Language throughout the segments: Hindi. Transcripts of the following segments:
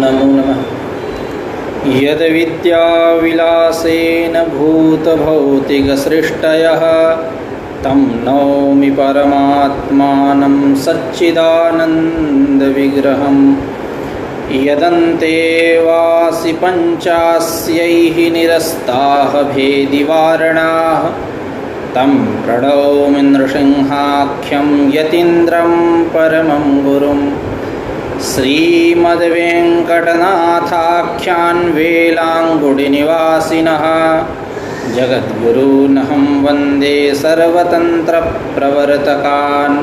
नमो नमः। यद्विद्याविलासेन भूतभौतिकसृष्टयः तं नौमि परमात्मानं सच्चिदानन्दविग्रहं। यदन्ते वासि पञ्चास्यैः निरस्ताः भेदिवारणाः तं प्रणौमि नृसिंहाख्यं यतीन्द्रं परमं गुरुं। श्रीमद्वेङ्कटनाथाख्यान् वेलाङ्गुडिनिवासिनः जगद्गुरूनहं वन्दे सर्वतन्त्रप्रवर्तकान्।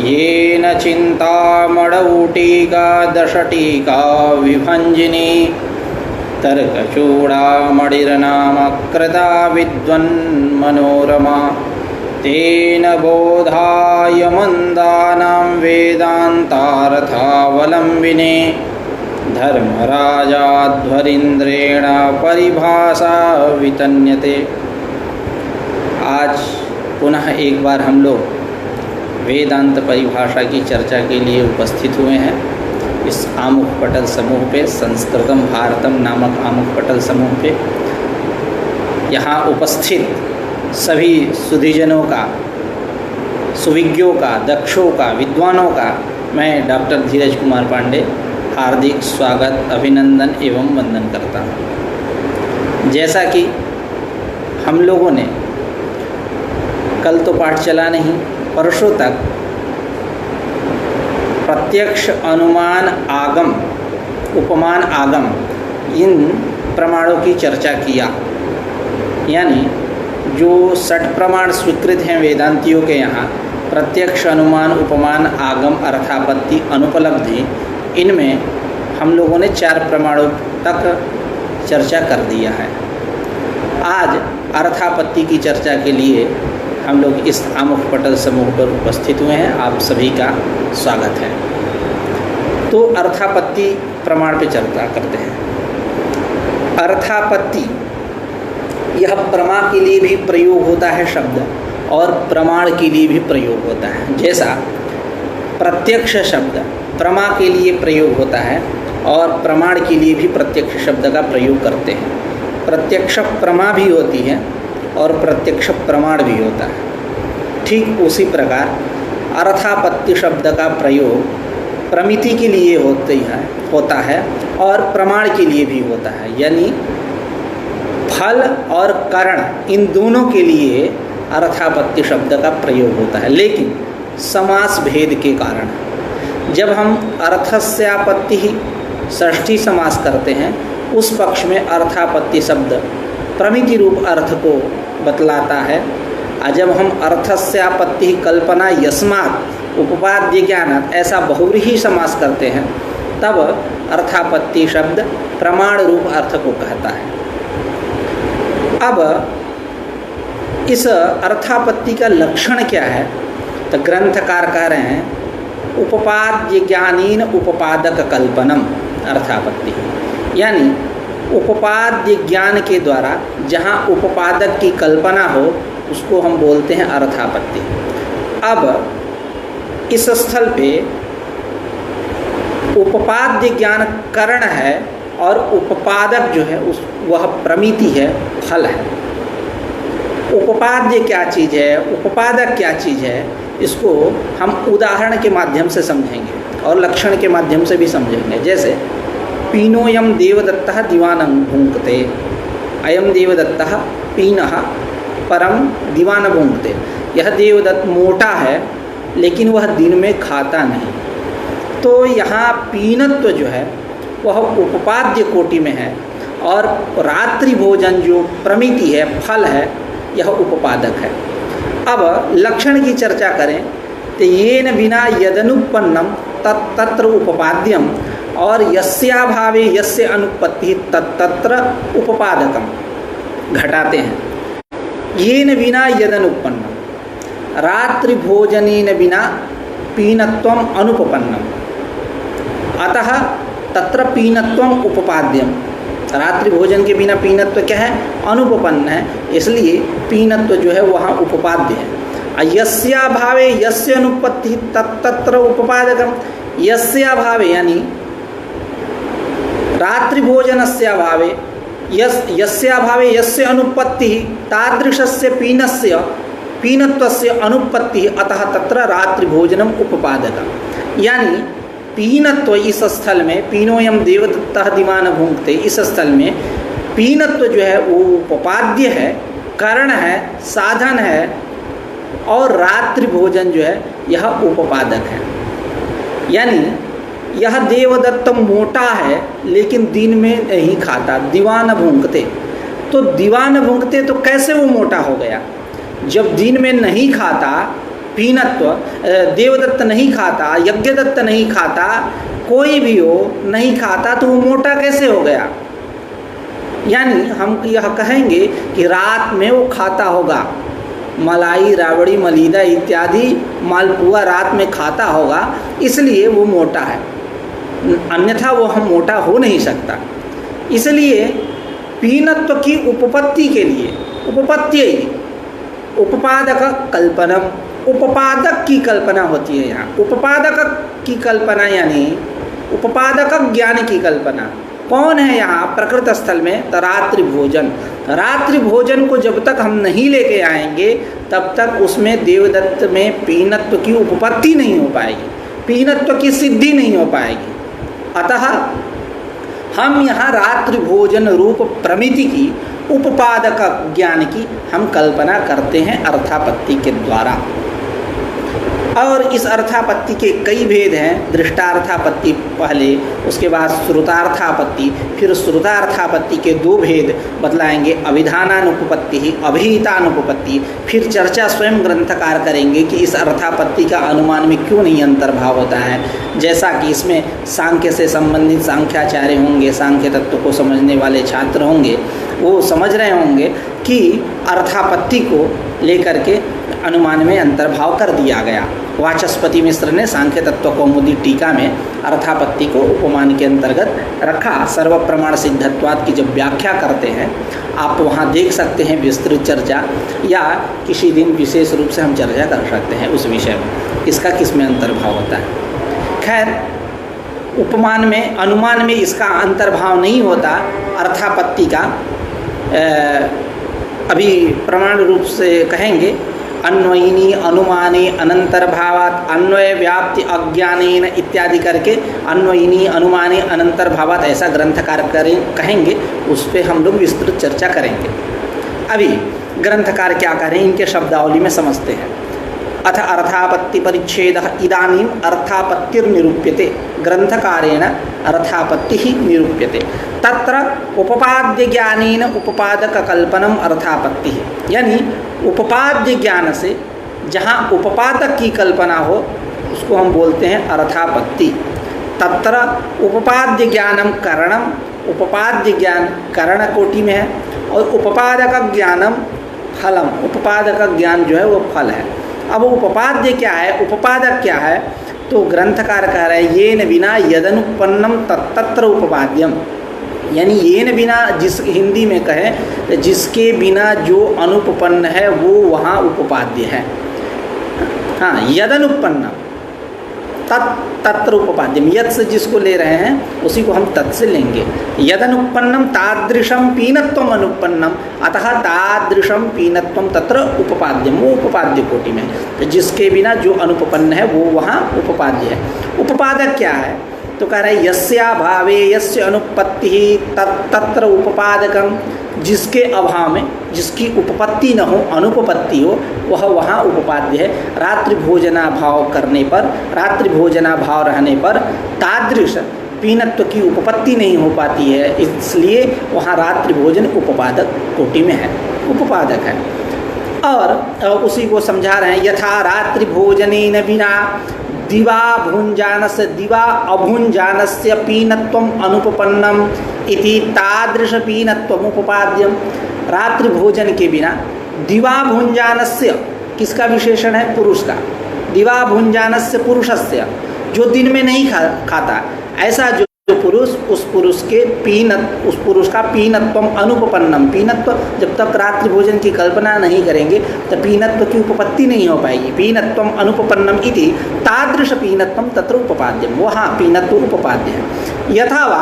येन चिन्तामणौटीका दशटीका विभञ्जिनी तर्कचूडामणिर्नामकृता विद्वन्मनोरमा। तेन बोधाय मन्दानां वेदान्तार्थावलम्बिने धर्मराजाध्वरीन्द्रेण परिभाषा वितन्यते। आज पुनः एक बार हम लोग वेदांत परिभाषा की चर्चा के लिए उपस्थित हुए हैं इस आमुख पटल समूह पे, संस्कृतम भारतम नामक आमुख पटल समूह पे। यहाँ उपस्थित सभी सुधीजनों का, सुविज्ञों का, दक्षों का, विद्वानों का मैं डॉक्टर धीरज कुमार पांडे हार्दिक स्वागत, अभिनंदन एवं वंदन करता हूँ। जैसा कि हम लोगों ने कल तो पाठ चला नहीं, परसों तक प्रत्यक्ष, अनुमान, आगम, उपमान, आगम इन प्रमाणों की चर्चा किया। यानी जो 6 प्रमाण स्वीकृत हैं वेदांतियों के यहाँ, प्रत्यक्ष, अनुमान, उपमान, आगम, अर्थापत्ति, अनुपलब्धि, इनमें हम लोगों ने 4 प्रमाणों तक चर्चा कर दिया है। आज अर्थापत्ति की चर्चा के लिए हम लोग इस आमुख पटल समूह पर उपस्थित हुए हैं। आप सभी का स्वागत है। तो अर्थापत्ति प्रमाण पे चर्चा करते हैं। अर्थापत्ति यह प्रमा के लिए भी प्रयोग होता है शब्द, और प्रमाण के लिए भी प्रयोग होता है। जैसा प्रत्यक्ष शब्द प्रमा के लिए प्रयोग होता है और प्रमाण के लिए भी प्रत्यक्ष शब्द का प्रयोग करते हैं। प्रत्यक्ष प्रमा भी होती है और प्रत्यक्ष प्रमाण भी होता है। ठीक उसी प्रकार अर्थापत्ति शब्द का प्रयोग प्रमिति के लिए होता है और प्रमाण के लिए भी होता है। यानी फल और कारण, इन दोनों के लिए अर्थापत्ति शब्द का प्रयोग होता है। लेकिन समास भेद के कारण जब हम अर्थस्यापत्ति ही षष्ठी समास करते हैं, उस पक्ष में अर्थापत्ति शब्द प्रमिति रूप अर्थ को बतलाता है। और जब हम अर्थस्यापत्ति कल्पना यस्मात् उपपाद्य ज्ञानात् ऐसा बहुव्रीहि समास करते हैं, तब अर्थापत्ति शब्द प्रमाण रूप अर्थ को कहता है। अब इस अर्थापत्ति का लक्षण क्या है, तो ग्रंथकार कह रहे हैं उपपाद्य ज्ञानीन उपपादक कल्पनम अर्थापत्ति। यानी उपपाद्य ज्ञान के द्वारा जहाँ उपपादक की कल्पना हो, उसको हम बोलते हैं अर्थापत्ति। अब इस स्थल पे उपपाद्य ज्ञान करण है और उपपादक जो है वह प्रमिति है, फल है। उपपाद्य क्या चीज़ है, उपपादक क्या चीज़ है, इसको हम उदाहरण के माध्यम से समझेंगे और लक्षण के माध्यम से भी समझेंगे। जैसे पीनोयम देवदत्तः दीवानं भुङ्क्ते, अयम देवदत्तः पीनः परम दीवान भुङ्क्ते। यह देवदत्त मोटा है लेकिन वह दिन में खाता नहीं। तो यहाँ पीनत्व जो है वह उपपाद्य कोटि में है, और रात्रि भोजन जो प्रमिति है, फल है, यह उपपादक है। अब लक्षण की चर्चा करें तो येन बिना यदनुपन्नम तत्र उपपाद्यम, और यस्याभावे यस्य अनुपत्ति तत्र उपपादकम घटाते हैं। येन बिना यदनुपन्नम, रात्रि भोजनेन बिना पीनत्वम अनुपपन्नम, अतः तत्र पीनत्वम उपपाद्यम। रात्रि भोजन के बिना पीनत्व क्या है, अनुपपन्न है, इसलिए पीनत्व जो है वहाँ उपपाद्य है। यस्याभावे यस्य अनुपत्ति तत्र उपपादकम, यस्याभावे यानी रात्रि भोजनस्य अभावे यस्य अभावे यस्य अनुपत्ति तादृशस्य पीनत्वस्य अनुपत्ति अतः तत्र रात्रि भोजनम उपपादकम्। यानी पीनत्व इस स्थल में, पीनोयम देवदत्तः दिवान भुंक्ते, इस स्थल में पीनत्व जो है वो उपाद्य है, कारण है, साधन है, और रात्रि भोजन जो है यह उपपादक है। यानी यह देवदत्त मोटा है लेकिन दिन में नहीं खाता, दीवान भूंकते। तो दीवान भूंकते तो कैसे वो मोटा हो गया? जब दिन में नहीं खाता, पीनत्व देवदत्त नहीं खाता, यज्ञदत्त नहीं खाता, कोई भी हो नहीं खाता, तो वो मोटा कैसे हो गया? यानी हम यह कहेंगे कि रात में वो खाता होगा, मलाई, राबड़ी, मलीदा इत्यादि मालपुआ रात में खाता होगा, इसलिए वो मोटा है, अन्यथा वो हम मोटा हो नहीं सकता। इसलिए पीनत्व की उपपत्ति के लिए उपपादक कल्पनम, उपपादक की कल्पना होती है। यहाँ उपपादक की कल्पना यानी उपपादक ज्ञान की कल्पना कौन है? यहाँ प्रकृत स्थल में तो रात्रि भोजन। रात्रि भोजन को जब तक हम नहीं लेके आएंगे तब तक उसमें देवदत्त में पीनत्व की उपपत्ति नहीं हो पाएगी, पीनत्व की सिद्धि नहीं हो पाएगी। अतः हम यहाँ रात्रि भोजन रूप प्रमिति की, उपपादक ज्ञान की हम कल्पना करते हैं अर्थापत्ति के द्वारा। और इस अर्थापत्ति के कई भेद हैं। दृष्टार्थापत्ति पहले, उसके बाद श्रुतार्थापत्ति, फिर श्रुतार्थापत्ति के दो भेद बतलाएंगे, अभिधानानुपपत्ति, अभिहितानुपपत्ति। फिर चर्चा स्वयं ग्रंथकार करेंगे कि इस अर्थापत्ति का अनुमान में क्यों नहीं अंतर्भाव होता है। जैसा कि इसमें सांख्य से संबंधित सांख्याचार्य होंगे, सांख्य तत्व को समझने वाले छात्र होंगे, वो समझ रहे होंगे कि अर्थापत्ति को लेकर के अनुमान में अंतर्भाव कर दिया गया। वाचस्पति मिश्र ने सांख्य तत्व कौमुदी टीका में अर्थापत्ति को उपमान के अंतर्गत रखा। सर्व प्रमाण सिद्धत्वाद की जब व्याख्या करते हैं आप वहाँ देख सकते हैं विस्तृत चर्चा, या किसी दिन विशेष रूप से हम चर्चा कर सकते हैं उस विषय में, इसका किसमें अंतर्भाव होता है। खैर, उपमान में, अनुमान में इसका अंतर्भाव नहीं होता अर्थापत्ति का। अभी प्रमाण रूप से कहेंगे, अन्वयिनी अनुमाने अनंतर्भावात अन्वय व्याप्ति अज्ञानेन इत्यादि करके अन्वयिनी अनुमाने अनंतर्भावात ऐसा ग्रंथकार कहेंगे, उस पर हम लोग विस्तृत चर्चा करेंगे। अभी ग्रंथकार क्या करें, इनके शब्दावली में समझते हैं। अथ अर्थापत्ति परिच्छेद इदानीम अर्थापत्तिर्निरूप्यते, ग्रंथकारेण अर्थापत्ति ही निरूप्यते। तत्र उपपाद्य ज्ञानेन उपपादक कल्पनम अर्थापत्ति है। यानी उपपाद्य ज्ञान से जहाँ उपपादक की कल्पना हो उसको हम बोलते हैं अर्थापत्ति। तत्र उपपाद्य ज्ञानम करणम, उपपाद्य ज्ञान करण कोटि में है, और उपपादक ज्ञानम फलम, उपपादक ज्ञान जो है वो फल है। अब उपपाद्य क्या है, उपपादक क्या है, तो ग्रंथकार कह रहे हैं येन बिना यदनुपन्नम तत्र उपपाद्यम। यानी येन बिना, जिस हिंदी में कहें जिसके बिना जो अनुपपन्न है वो वहाँ उपपाद्य है। हाँ, यदनुपन्नम तत्र उपपाद्यम, यद से जिसको ले रहे हैं उसी को हम तत् से लेंगे। यदनुपन्नम तादृशम पीनत्वम अनुपन्नम, अतः तादृशम पीनत्वम तत्र उपपाद्यम, वो उपपाद्य कोटि में। तो जिसके बिना जो अनुपपन्न है वो वहाँ उपपाद्य है। उपपादक क्या है, तो कह रहे यस्या भावे यस्य अनुपत्ति तत्र उपपादकम, जिसके अभाव में, जिसकी उपपत्ति न हो, अनुपपत्ति हो, वह वहाँ उपपाद्य है। रात्रि भोजनाभाव करने पर, रात्रि भोजनाभाव रहने पर तादृश पीनत्व की उपपत्ति नहीं हो पाती है, इसलिए वहाँ रात्रि भोजन उपपादक कोटि में है, उपपादक है। और उसी को समझा रहे हैं, यथा रात्रि भोजनेन बिना दिवा भुंजानस्य दिवा अभुंजानस्य पीनत्वम अनुपपन्नम इति तादृश पीनत्वम उपपाद्यम। रात्रि भोजन के बिना दिवा भुंजानस्य, किसका विशेषण है, पुरुष का। दिवा भुंजानस्य पुरुषस्य, जो दिन में नहीं खाता, ऐसा जो पुरुष, उस पुरुष के उस पुरुष का पीनत्वम अनुपपन्नम, पीनत्व जब तक रात्रि भोजन की कल्पना नहीं करेंगे तो पीनत्व की उपपत्ति नहीं हो पाएगी। पीनत्वम अनुपपन्नम इति तादृश पीनत्वम तत्र उपपाद्यम, वहाँ पीनत्व उपपाद्य है। यथा वा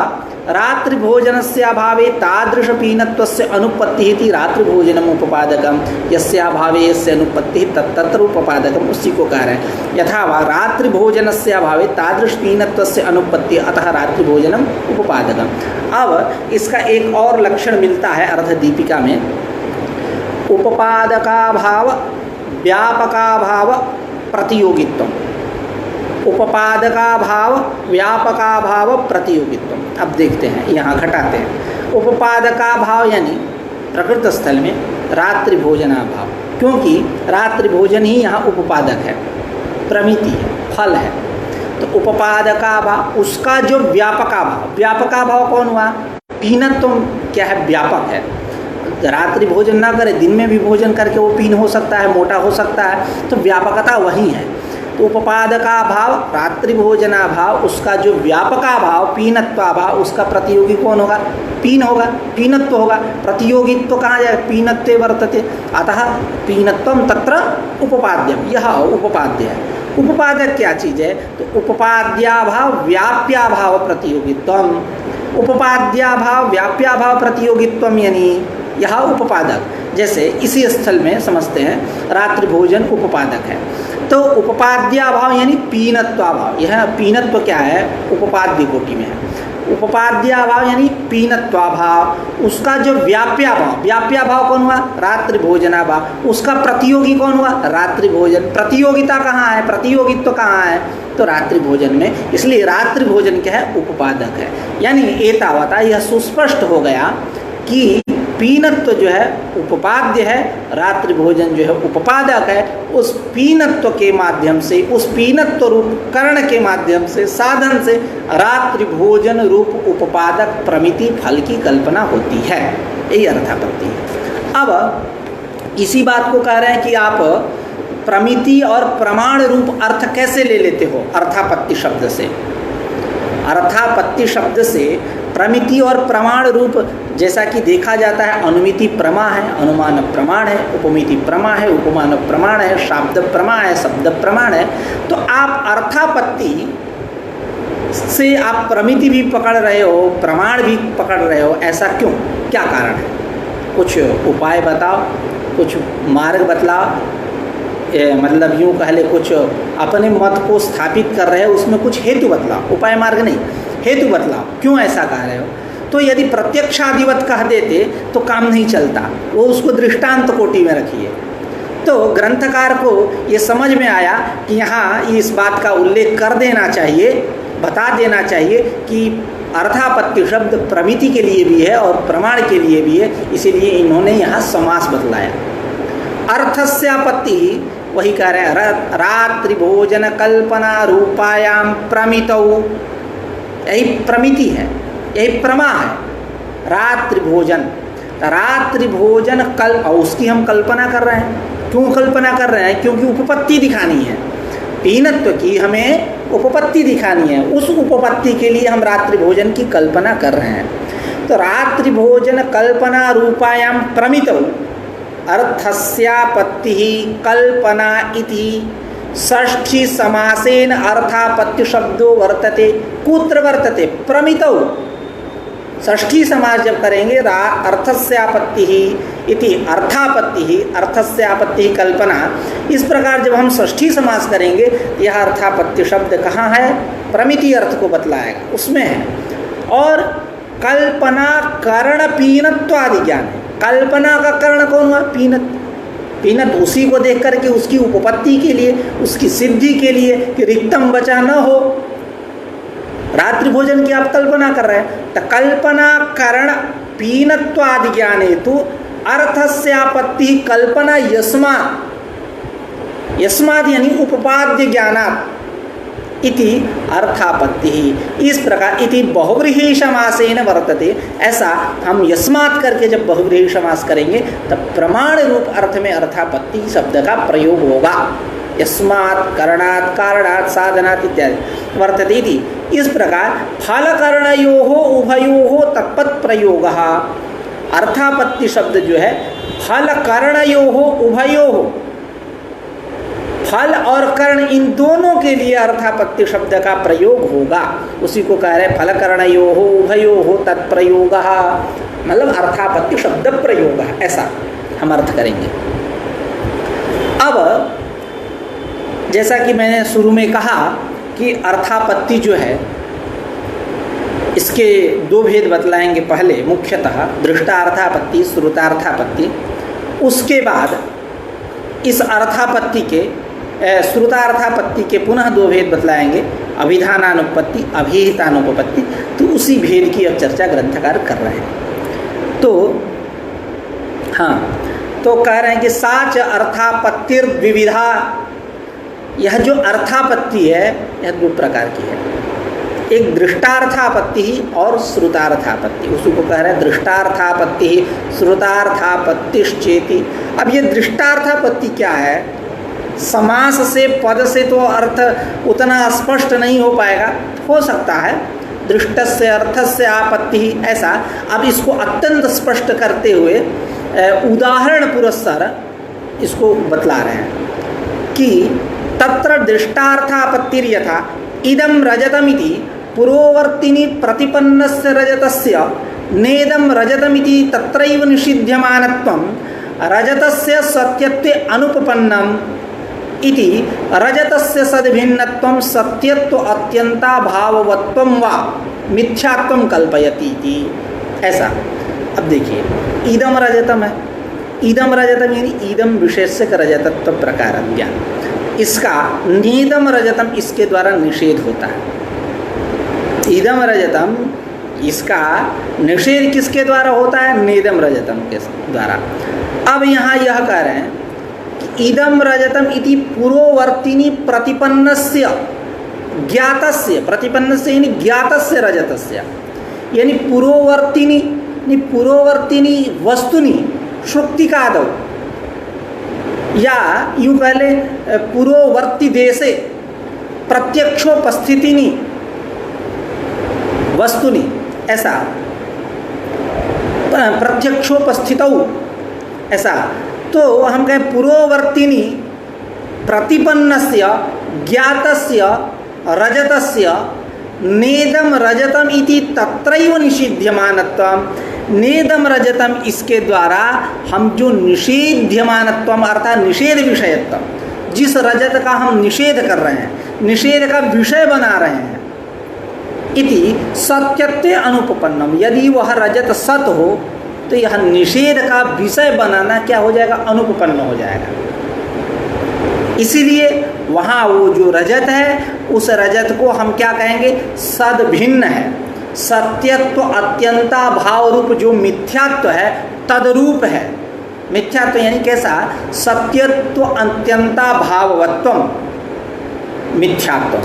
रात्रिभोजनस्य अभावे तादृशपीनत्वस्य अनुपत्तिः इति रात्रिभोजनम् उपपादकं, यस्य अभावे यस्य अनुपत्तिः तत्तत्र उपपादकम्, उसी को कह रहे हैं। यथा वा रात्रिभोजनस्य अभावे तादृशपीनत्वस्य अनुपत्तिः, अतः रात्रिभोजनम् उपपादकम्। अब इसका एक और लक्षण मिलता है अर्थदीपिका में, उपपादकाभाव व्यापकाभाव प्रतियोगित्वम्। उपपादकाभाव व्यापकाभाव प्रतियोगित्वम्। अब देखते हैं, यहाँ घटाते हैं। उपपादकाभाव यानी प्रकृत स्थल में रात्रिभोजनाभाव, क्योंकि रात्रिभोजन ही यहाँ उपपादक है, प्रमिति है, फल है। तो उपपादकाभाव, उसका जो व्यापकाभाव, व्यापकाभाव कौन हुआ? पीनत्व क्या है? व्यापक है। रात्रि भोजन ना करे, दिन में भी भोजन करके वो पीन हो सकता है, मोटा हो सकता है, तो व्यापकता वही है। तो उपपादका भाव रात्रि भोजना भाव, उसका जो व्यापका भाव पीनत्वा भाव, उसका प्रतियोगी कौन होगा? पीन होगा, पीनत्व होगा। प्रतियोगित्व कहाँ जाए? पीनत्वे वर्तते, अतः पीनत्वम तत्र उपपाद्यम, यह उपपाद्य है। उपपादक क्या चीज़ है? तो उपपाद्याभाव व्याप्याभाव प्रतियोगित्वम। उपपाद्याभाव व्याप्याभाव प्रतियोगित्वम यानी यह उपपादक। जैसे इसी स्थल में समझते हैं रात्रि भोजन उपपादक है, तो उपपाद्याभाव यानी पीनत्वाभाव। यह पीनत्व क्या है? उपपाद्य कोटि में है। उपपाद्याभाव यानी पीनत्वाभाव, उसका जो व्याप्याभाव, व्याप्याभाव कौन हुआ? रात्रि भोजनाभाव। उसका प्रतियोगी कौन हुआ? रात्रि भोजन। प्रतियोगिता कहाँ है? प्रतियोगित्व कहाँ है? तो रात्रि भोजन में। इसलिए रात्रि भोजन क्या है? उपपादक है। यानी एतावता यह सुस्पष्ट हो गया कि पीनत्व जो है उपपाद्य है, रात्रि भोजन जो है उपपादक है। उस पीनत्व के माध्यम से, उस पीनत्व रूप कर्ण के माध्यम से, साधन से रात्रि भोजन रूप उपपादक प्रमिति फल की कल्पना होती है। यही अर्थापत्ति है। अब इसी बात को कह रहे हैं कि आप प्रमिति और प्रमाण रूप अर्थ कैसे ले लेते हो? अर्थापत्ति शब्द से। अर्थापत्ति शब्द से प्रमिति और प्रमाण रूप, जैसा कि देखा जाता है, अनुमिति प्रमा है, अनुमान प्रमाण है, उपमिति प्रमा है, उपमान प्रमाण है, शाब्द प्रमा है, शब्द प्रमाण है। तो आप अर्थापत्ति से आप प्रमिति भी पकड़ रहे हो, प्रमाण भी पकड़ रहे हो, ऐसा क्यों? क्या कारण है? कुछ उपाय बताओ, कुछ मार्ग बतलाओ। मतलब यूँ कह ले, कुछ अपने मत को स्थापित कर रहे हो, उसमें कुछ हेतु बतलाओ। उपाय मार्ग नहीं, हेतु बतलाओ, क्यों ऐसा कह रहे हो? तो यदि प्रत्यक्षादिवत कह देते तो काम नहीं चलता, वो उसको दृष्टांत कोटि में रखिए। तो ग्रंथकार को ये समझ में आया कि यहाँ इस बात का उल्लेख कर देना चाहिए, बता देना चाहिए कि अर्थापत्ति शब्द प्रमिति के लिए भी है और प्रमाण के लिए भी है, इसीलिए इन्होंने यहाँ समास बतलाया। अर्थस्यापत्ति वही कह रहे हैं, रात्रि भोजन कल्पना रूपायाम प्रमितौ, यही प्रमिति है, यही प्रमा है। रात्रि भोजन, रात्रि भोजन कल्प, और उसकी हम कल्पना कर रहे हैं। क्यों कल्पना कर रहे हैं? क्योंकि उपपत्ति दिखानी है, पीनत्व की हमें उपपत्ति दिखानी है। उस उपपत्ति के लिए हम रात्रि भोजन की कल्पना कर रहे हैं। तो रात्रि भोजन कल्पना रूपायाम प्रमितौ अर्थस्यापत्ति कल्पना इति षष्ठी समासेन अर्थापत्ति शब्दो वर्तते। कुत्र वर्तते? प्रमितौ। षष्ठी समास जब करेंगे अर्थस्यापत्ति इति अर्थापत्ति, अर्थस्यापत्ति कल्पना, इस प्रकार जब हम षष्ठी समास करेंगे, यह अर्थापत्ति शब्द कहाँ है? प्रमिति अर्थ को बतलाएगा, उसमें है। और कल्पना कर्ण पीनत्वादि ज्ञान है। कल्पना का कर्ण कौन हुआ? पीनत। पीनत उसी को देख करके उसकी उपपत्ति के लिए, उसकी सिद्धि के लिए कि रिक्तम बचा न हो, रात्रि भोजन की आप कल्पना कर रहे हैं। तो कल्पना कर्ण पीनत्वादि ज्ञान हेतु अर्थस्यापत्ति कल्पना यस्मात्, यस्मात् यानी उपपाद्य ज्ञानात् इति अर्थापत्ति। इस प्रकार इति बहुव्रीहि समासेन वर्तते। ऐसा हम यस्मात् करके जब बहुव्रीहि समास करेंगे तब प्रमाण रूप अर्थ में अर्थापत्ति शब्द का प्रयोग होगा। यस्मात् करणात् कारणात् साधनात् इत्यादि वर्तते इति। इस प्रकार फलकर्णयोः उभयोः तत्पत् प्रयोगः। अर्थापत्ति शब्द जो है फलकर्णयोः उभयोः, फल और कर्ण इन दोनों के लिए अर्थापत्ति शब्द का प्रयोग होगा। उसी को कह रहे फल कर्णयो हो उभयो हो तत्प्रयोग, मतलब अर्थापत्ति शब्द प्रयोग, ऐसा हम अर्थ करेंगे। अब जैसा कि मैंने शुरू में कहा कि अर्थापत्ति जो है इसके दो भेद बतलाएंगे। पहले मुख्यतः दृष्टार्थापत्ति, श्रुतार्थापत्ति। उसके बाद इस अर्थापत्ति के श्रुतार्थापत्ति के पुनः दो भेद बतलाएंगे, अभिधानानुपत्ति, अभिहितानुपत्ति। तो उसी भेद की अब चर्चा ग्रंथकार कर रहे हैं। तो हाँ, तो कह रहे हैं कि साच अर्थापत्तिर द्विविधा। यह जो अर्थापत्ति है यह दो प्रकार की है, एक दृष्टार्थापत्ति ही और श्रुतार्थापत्ति। उसी को कह रहे हैं दृष्टार्थापत्ति ही श्रुतार्थापत्तिश्चेति। अब ये दृष्टार्थापत्ति क्या है? समास से, पद से तो अर्थ उतना स्पष्ट नहीं हो पाएगा, हो सकता है दृष्टस्य अर्थस्य आपत्ति ही, ऐसा। अब इसको अत्यंत स्पष्ट करते हुए उदाहरण पुरस्सर इसको बतला रहे हैं कि तत्र दृष्टार्थापत्तिर्यथा इदं रजतमिति पुरोवर्तिनि प्रतिपन्नस्य रजतस्य नेदं रजतमिति तत्रैव निषिध्यमानत्वं रजतस्य सत्यत्वे अनुपपन्नम् इति रजतस्य सद्भिन्नत्वं सत्यत्व अत्यंताभाववत्वं वा मिथ्यात्वं कल्पयति इति, ऐसा। अब देखिए, इदम रजतम है, इदम रजतम यानी इदम विशेषक रजतत्व प्रकारज्ञा। इसका नेदम रजतम इसके द्वारा निषेध होता है। इदम रजतम इसका निषेध किसके द्वारा होता है? नेदम रजतम के द्वारा। अब यहाँ यह कह रहे हैं कि इदम रजतम इति पुरोवर्तिनि प्रतिपन्नस्य ज्ञातस्य, प्रतिपन्नस्य यानी ज्ञातस्य रजतस्य, यानी पुरोवर्तिनि वस्तुनि श्रुक्तिकादौ, या यूँ पहले पुरोवर्ती देशे प्रत्यक्षोपस्थितिनि वस्तुनि, ऐसा प्रत्यक्षोपस्थितौ, ऐसा। तो हम कहें पुरोवर्तिनि प्रतिपन्नस्य ज्ञातस्य रजतस्य नेदम रजतम इति तत्रैव निषिध्यमानत्वम। नेदम रजतम इसके द्वारा हम जो निषेध्यमानत्वम अर्थात निषेध विषयत्व, जिस रजत का हम निषेध कर रहे हैं, निषेध का विषय बना रहे हैं, इति सत्यत्वे अनुपपन्नम, यदि वह रजत सत हो तो यह निषेध का विषय बनाना क्या हो जाएगा? अनुपपन्न हो जाएगा। इसीलिए वहाँ वो जो रजत है उस रजत को हम क्या कहेंगे? सद्भिन्न है। सत्यत्व अत्यंता भाव रूप जो मिथ्यात्व है तदरूप है। मिथ्यात्व यानी कैसा? सत्यत्व अत्यंता भाववत्वम मिथ्यात्व,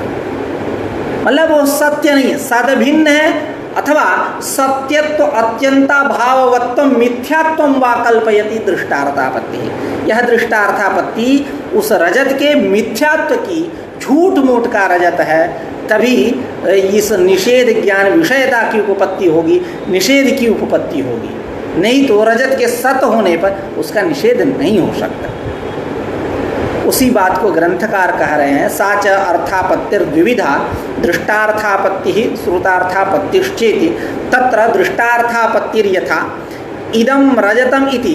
मतलब वो सत्य नहीं है, सद्भिन्न है, अथवा सत्यत्व अत्यंता भाववत्वम मिथ्यात्वम वा कल्पयति दृष्टार्थापत्ति। यह दृष्टार्थापत्ति उस रजत के मिथ्यात्व की, झूठ मूठ का रजत है, तभी इस निषेध ज्ञान विषयता की उपपत्ति होगी, निषेध की उपपत्ति होगी। नहीं तो रजत के सत होने पर उसका निषेध नहीं हो सकता। उसी बात को ग्रंथकार कह रहे हैं, साच अर्थापत्तिर द्विविधा दृष्टार्थापत्ति ही श्रुतार्थापत्तिश्चेति तत्र दृष्टार्थापत्तिर्यथा इदं रजतम इति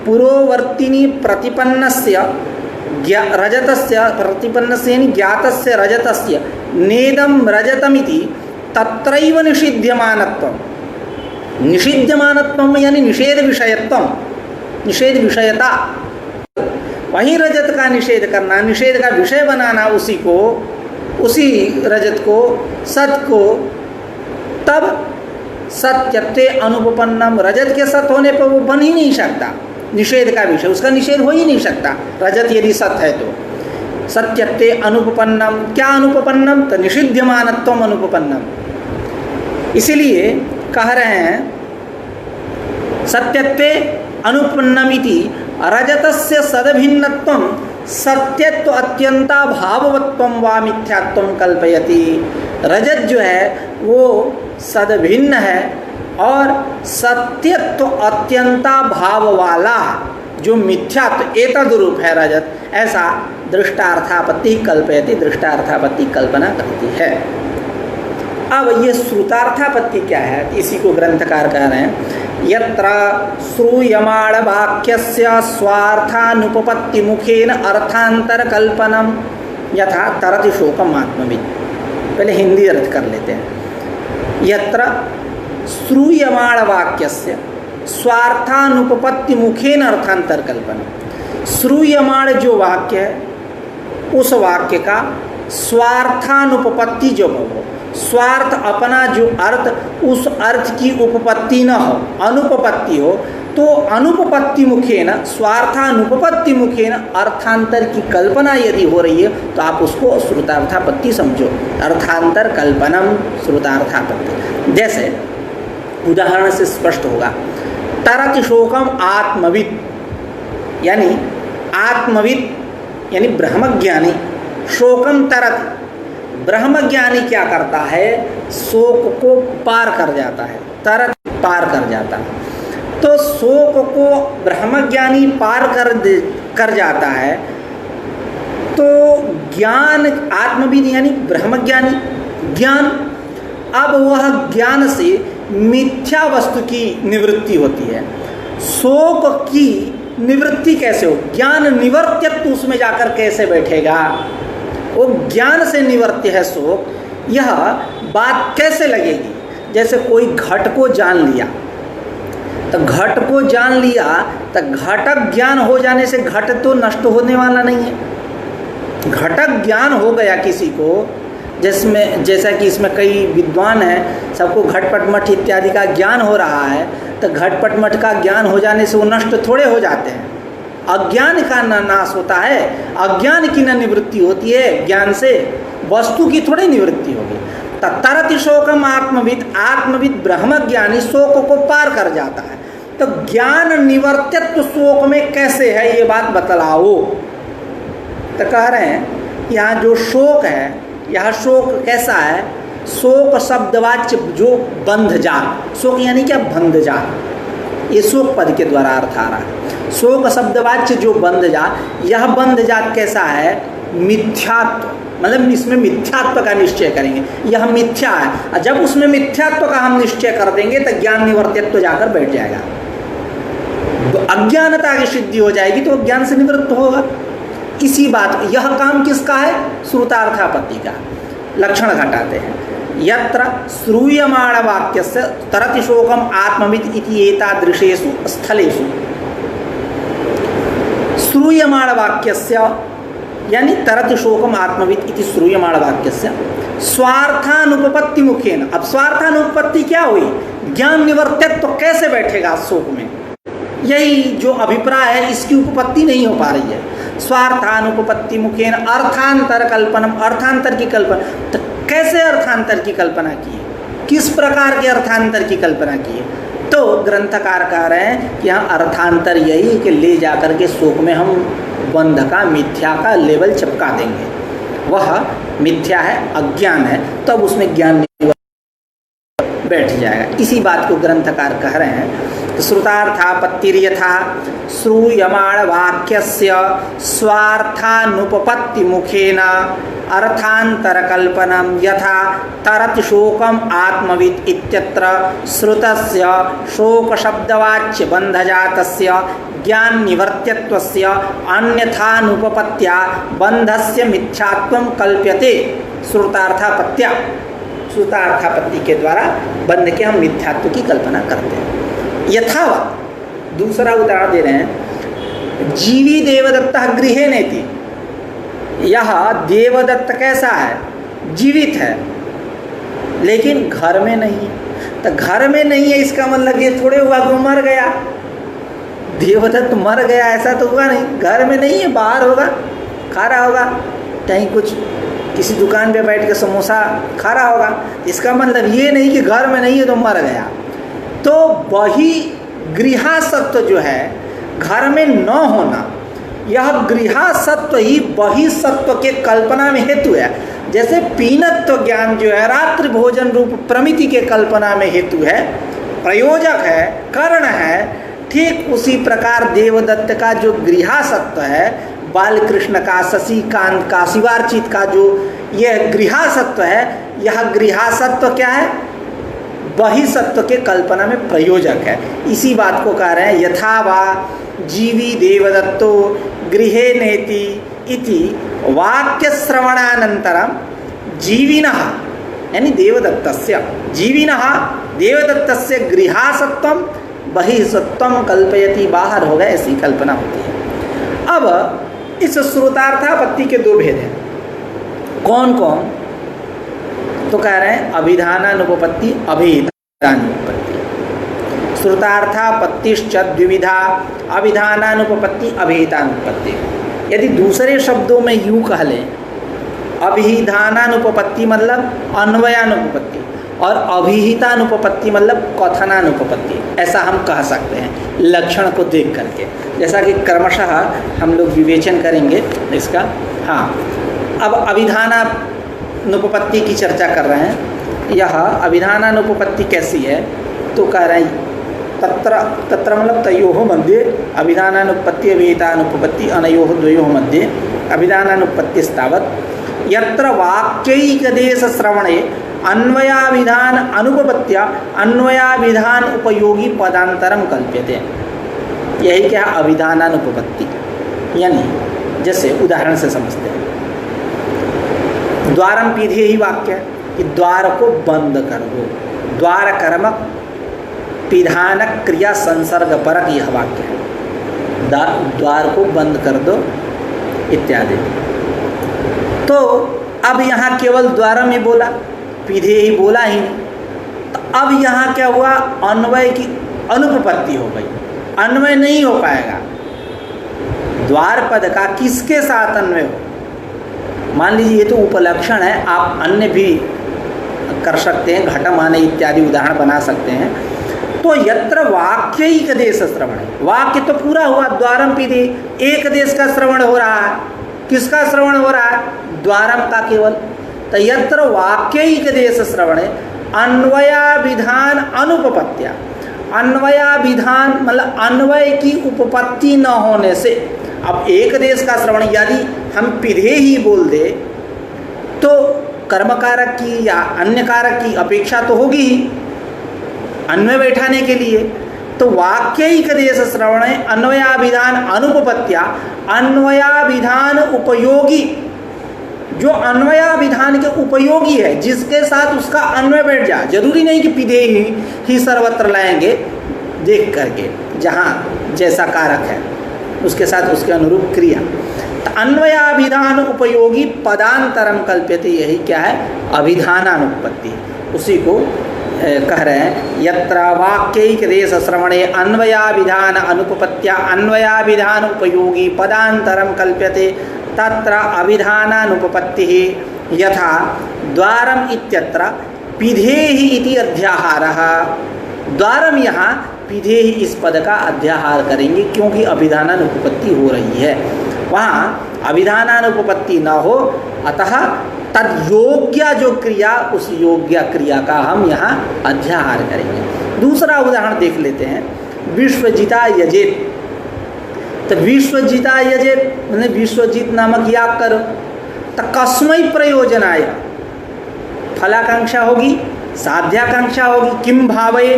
पुरोवर्तिनि प्रतिपन्नस्य रजतस्य प्रतिपन्नस्य ज्ञातस्य रजतस्य नेदं रजतमिति तत्रैव निषिध्यमानत्वं। निषिध्यमानत्वं यानी निषेध विषयत्वं, निषेध विषयता, वहीं रजत का निषेध करना, निषेध का विषय बनाना उसी को, उसी रजत को, सत को, तब सत्यत्वे अनुपपन्नम, रजत के सत होने पर वो बन ही नहीं सकता निषेध का विषय, उसका निषेध हो ही नहीं सकता। रजत यदि सत है तो सत्यत्वे अनुपपन्नम, क्या अनुपपन्नम? तो निषिध्यमानत्वम अनुपपन्नम। इसीलिए कह रहे हैं सत्यत्वे अनुपन्नमिति रजतस्य सदभिन्नत्वं सत्यत्व अत्यंता भाववत्वं वा मिथ्यात्वं कल्पयति। रजत जो है वो सदभिन्न है और सत्यत्व अत्यंता भाव वाला, जो मिथ्यात्व एतद रूप है रजत, ऐसा दृष्टार्थापत्ति कल्पयति, दृष्टार्थापत्ति कल्पना करती है। अब ये श्रुतार्थापत्ति क्या है, इसी को ग्रंथकार कह रहे हैं, यत्र श्रूयमाण वाक्यस्य स्वार्थानुपपत्ति मुखेन अर्थांतर कल्पनम यथा तरति शोकम आत्मविद। पहले हिंदी अर्थ कर लेते हैं। यत्र श्रूयमाण वाक्यस्य स्वार्थानुपपत्ति मुखेन अर्थांतर कल्पना। श्रूयमाण जो वाक्य है उस वाक्य का स्वार्थानुपपत्ति जो हो, स्वार्थ अपना जो अर्थ, उस अर्थ की उपपत्ति न हो, अनुपपत्ति हो, तो अनुपपत्ति मुखेन, स्वार्थानुपपत्ति मुखेन अर्थांतर की कल्पना यदि हो रही है तो आप उसको श्रुतार्थापत्ति समझो। अर्थांतर कल्पनम श्रुतार्थापत्ति। जैसे उदाहरण से स्पष्ट होगा, तरति शोकम आत्मविद, यानी आत्मविद यानी ब्रह्मज्ञानी, शोकम तरति, ब्रह्मज्ञानी क्या करता है, शोक को पार कर जाता है, तरत पार कर जाता है। तो शोक को ब्रह्मज्ञानी पार कर जाता है, तो ज्ञान आत्मविद यानी ब्रह्मज्ञानी ज्ञान, अब वह ज्ञान से मिथ्या वस्तु की निवृत्ति होती है। शोक की निवृत्ति कैसे हो, ज्ञान निवर्त्यत्व उसमें जाकर कैसे बैठेगा, वो ज्ञान से निवर्त्य है शोक, यह बात कैसे लगेगी। जैसे कोई घट को जान लिया, तो घट को जान लिया तो घटक ज्ञान हो जाने से घट तो नष्ट होने वाला नहीं है। घटक ज्ञान हो गया किसी को, जिसमें जैसा कि इसमें कई विद्वान हैं, सबको घटपट मठ इत्यादि का ज्ञान हो रहा है, तो घटपट मठ का ज्ञान हो जाने से वो नष्ट थोड़े हो जाते हैं। अज्ञान का न नाश होता है, अज्ञान की न निवृत्ति होती है, ज्ञान से वस्तु की थोड़ी निवृत्ति होगी। तरति शोकम आत्मविद, आत्मविद ब्रह्मज्ञानी शोक को पार कर जाता है। तो ज्ञान निवर्त्यत्व शोक में कैसे है, ये बात बतलाओ। तो कह रहे हैं यहाँ जो शोक है, यह शोक कैसा है, शोक शब्दवाच्य जो बंध जात, शोक यानी क्या, बंध जात, ये शोक पद के द्वारा अर्थ आ रहा है। शोक शब्दवाच्य जो बंध जात, यह बंध जात कैसा है, मिथ्यात्व, मतलब इसमें मिथ्यात्व का निश्चय करेंगे, यह मिथ्या है। जब उसमें मिथ्यात्व का हम निश्चय कर देंगे तो ज्ञान निवर्त्यत्व जाकर बैठ जाएगा, अज्ञानता की सिद्धि हो जाएगी, तो ज्ञान से निवृत्त होगा। इसी बात, यह काम किसका है, श्रुतार्थापत्ति का। लक्षण घटाते हैं, यत्र श्रूयमाण वाक्यस्य तरति शोकम आत्मविद इति एतादृशेषु स्थलेषु। श्रूयमाण वाक्यस्य यानी तरति शोकम आत्मविद इति श्रूयमाण वाक्यस्य स्वार्थानुपपत्ति मुखेन। अब स्वार्थानुपपत्ति क्या हुई, ज्ञान निवर्त्यत्व तो कैसे बैठेगा शोक में, यही जो अभिप्राय है, इसकी उपपत्ति नहीं हो पा रही है। स्वार्थानुपपत्ति मुखेन अर्थांतर कल्पनम, अर्थांतर की कल्पना, तो कैसे अर्थांतर की कल्पना की है, किस प्रकार के अर्थांतर की कल्पना की है। तो ग्रंथकार कह रहे हैं कि यहाँ अर्थांतर यही कि ले जाकर के शोक में हम बंध का, मिथ्या का लेवल चिपका देंगे। वह मिथ्या है, अज्ञान है, तब तो उसमें ज्ञान बैठ जाएगा। इसी बात को ग्रंथकार कह रहे हैं, श्रुतार्थापत्तिर्यथा श्रूयमाण वाक्यस्य स्वार्थानुपपत्ति मुखेन अर्थांतरकल्पनम यथा तरति शोकम आत्मविद इत्यत्र श्रुतस्य शोक शब्दवाच्य बंधजातस्य ज्ञान निवर्त्यत्वस्य अन्यथानुपपत्त्या बंधस्य मिथ्यात्वं कल्प्यते श्रुतार्थापत्त्या। श्रुतार्थापत्ति के द्वारा बंध के हम मिथ्यात्व की कल्पना करते हैं। यथावत दूसरा उदाहरण दे रहे हैं, जीवी देवदत्त गृहे नेति। यह देवदत्त कैसा है, जीवित है, लेकिन घर में नहीं है। तो घर में नहीं है इसका मतलब ये थोड़े हुआ कि मर गया, देवदत्त मर गया ऐसा तो हुआ नहीं। घर में नहीं है, बाहर होगा, खा रहा होगा, कहीं कुछ किसी दुकान पे बैठ के समोसा खा रहा होगा। इसका मतलब ये नहीं कि घर में नहीं है तो मर गया। तो वही गृहासत्व जो है, घर में न होना, यह गृहासत्व ही वही सत्व के कल्पना में हेतु है। जैसे पीनत्व ज्ञान जो है रात्रि भोजन रूप प्रमिति के कल्पना में हेतु है, प्रयोजक है, कारण है, ठीक उसी प्रकार देवदत्त का जो गृहासत्व है, बालकृष्ण का, शशिकांत का, शिवार्चित का जो यह गृहासत्व है, यह गृहासत्व क्या है? बहिसत्व के कल्पना में प्रयोजक है। इसी बात को कह रहे हैं, यथा वा जीवी देवदत्तो गृहे नेति इति वाक्य श्रवणानंतरम जीविनः यानी देवदत्तस्य गृहासत्वम बहिसत्वम कल्पयति, बाहर हो गए ऐसी कल्पना होती है। अब इस श्रुतार्थापत्ति के दो भेद हैं। कौन कौन? तो कह रहे हैं अभिधानानुपपत्ति, अभेदानुपपत्ति। श्रुतार्थापत्तिश्च द्विविधा, अभिधानानुपपत्ति, अभेदानुपपत्ति। यदि दूसरे शब्दों में यूँ कह लें, अभिधानानुपपत्ति मतलब अन्वयानुपपत्ति और अभिहितानुपपत्ति मतलब कथनानुपपत्ति, ऐसा हम कह सकते हैं लक्षण को देख करके, जैसा कि क्रमशः हम लोग विवेचन करेंगे इसका। हाँ, अब अभिधानानुपपत्ति की चर्चा कर रहे हैं। यह अभिधानानुपपत्ति कैसी है? तो कह रहे हैं तत्र मतलब तयोः मध्ये अभिधानानुपपत्ति अभिहितानुपपत्ति अनयोः द्वयोः मध्ये अभिधानानुपपत्तिस्तावत् यत्र वाक्यैकदेश श्रवणे अन्वयाभिधान अनुपपत्त्या अन्वयाभिधान उपयोगी पदांतरम कल्प्यते। यही क्या? अभिधानानुपपत्ति। यानी जैसे उदाहरण से समझते हैं, द्वारम पीधे ही वाक्य कि द्वार को बंद कर दो, द्वार कर्मक पिधानक क्रिया संसर्ग परक यह वाक्य है, द्वार को बंद कर दो इत्यादि। तो अब यहाँ केवल द्वारम ही बोला, पीधे ही बोला ही नहीं। तो अब यहाँ क्या हुआ? अन्वय की अनुपपत्ति हो गई, अन्वय नहीं हो पाएगा। द्वार पद का किसके साथ अन्वय हो? मान लीजिए ये तो उपलक्षण है, आप अन्य भी कर सकते हैं, घटम आने इत्यादि उदाहरण बना सकते हैं। तो यत्र वाक्यैक देश श्रवण है, वाक्य तो पूरा हुआ, द्वारम पीधे, एक देश का श्रवण हो रहा है। किसका श्रवण हो रहा है? द्वारम का केवल। तो यत्र वाक्यैक देश श्रवण है अन्वयाभिधान अनुपपत्त्या, अन्वयाभिधान मतलब अन्वय की उपपत्ति न होने से। अब एक देश का श्रवण यदि हम पीधे ही बोल दे तो कर्मकारक की या अन्य कारक की अपेक्षा तो होगी ही अन्वय बैठाने के लिए। तो वाक्यैक देश श्रवण अन्वयाभिधान अनुपपत्त्या, अन्वयाभिधान उपयोगी, जो अन्वयाभिधान के उपयोगी है, जिसके साथ उसका अन्वय बैठ जाए। जरूरी नहीं कि पीधे ही सर्वत्र लाएंगे, देख करके जहाँ जैसा कारक है उसके साथ उसके अनुरूप क्रिया। तो अन्वयाभिधान उपयोगी पदांतरम कल्प्यते, यही क्या है? अभिधानानुपपत्ति। उसी को कह रहे हैं, यत्र वाक्यैक देश श्रवणे अन्वयाभिधान अनुपपत्त्या अन्वयाभिधान उपयोगी पदांतरम कल्प्यते तत्र अभिधानानुपपत्तिः यथा द्वारम इत्यत्र पिधेहि इति अध्याहारः। द्वारम यहाँ पिधेहि इस पद का अध्याहार करेंगे क्योंकि अभिधानानुपपत्ति हो रही है, वहाँ अभिधानानुपपत्ति न हो, अतः तद योग्य जो क्रिया, उस योग्य क्रिया का हम यहाँ अध्याहार करेंगे। दूसरा उदाहरण देख लेते हैं, विश्वजिता यजेत। तो विश्वजिता यजेत मैंने विश्वजीत नामक याग करो, तो कस्मै प्रयोजनाय, फलाकांक्षा होगी, साध्याकांक्षा होगी, किम भावये,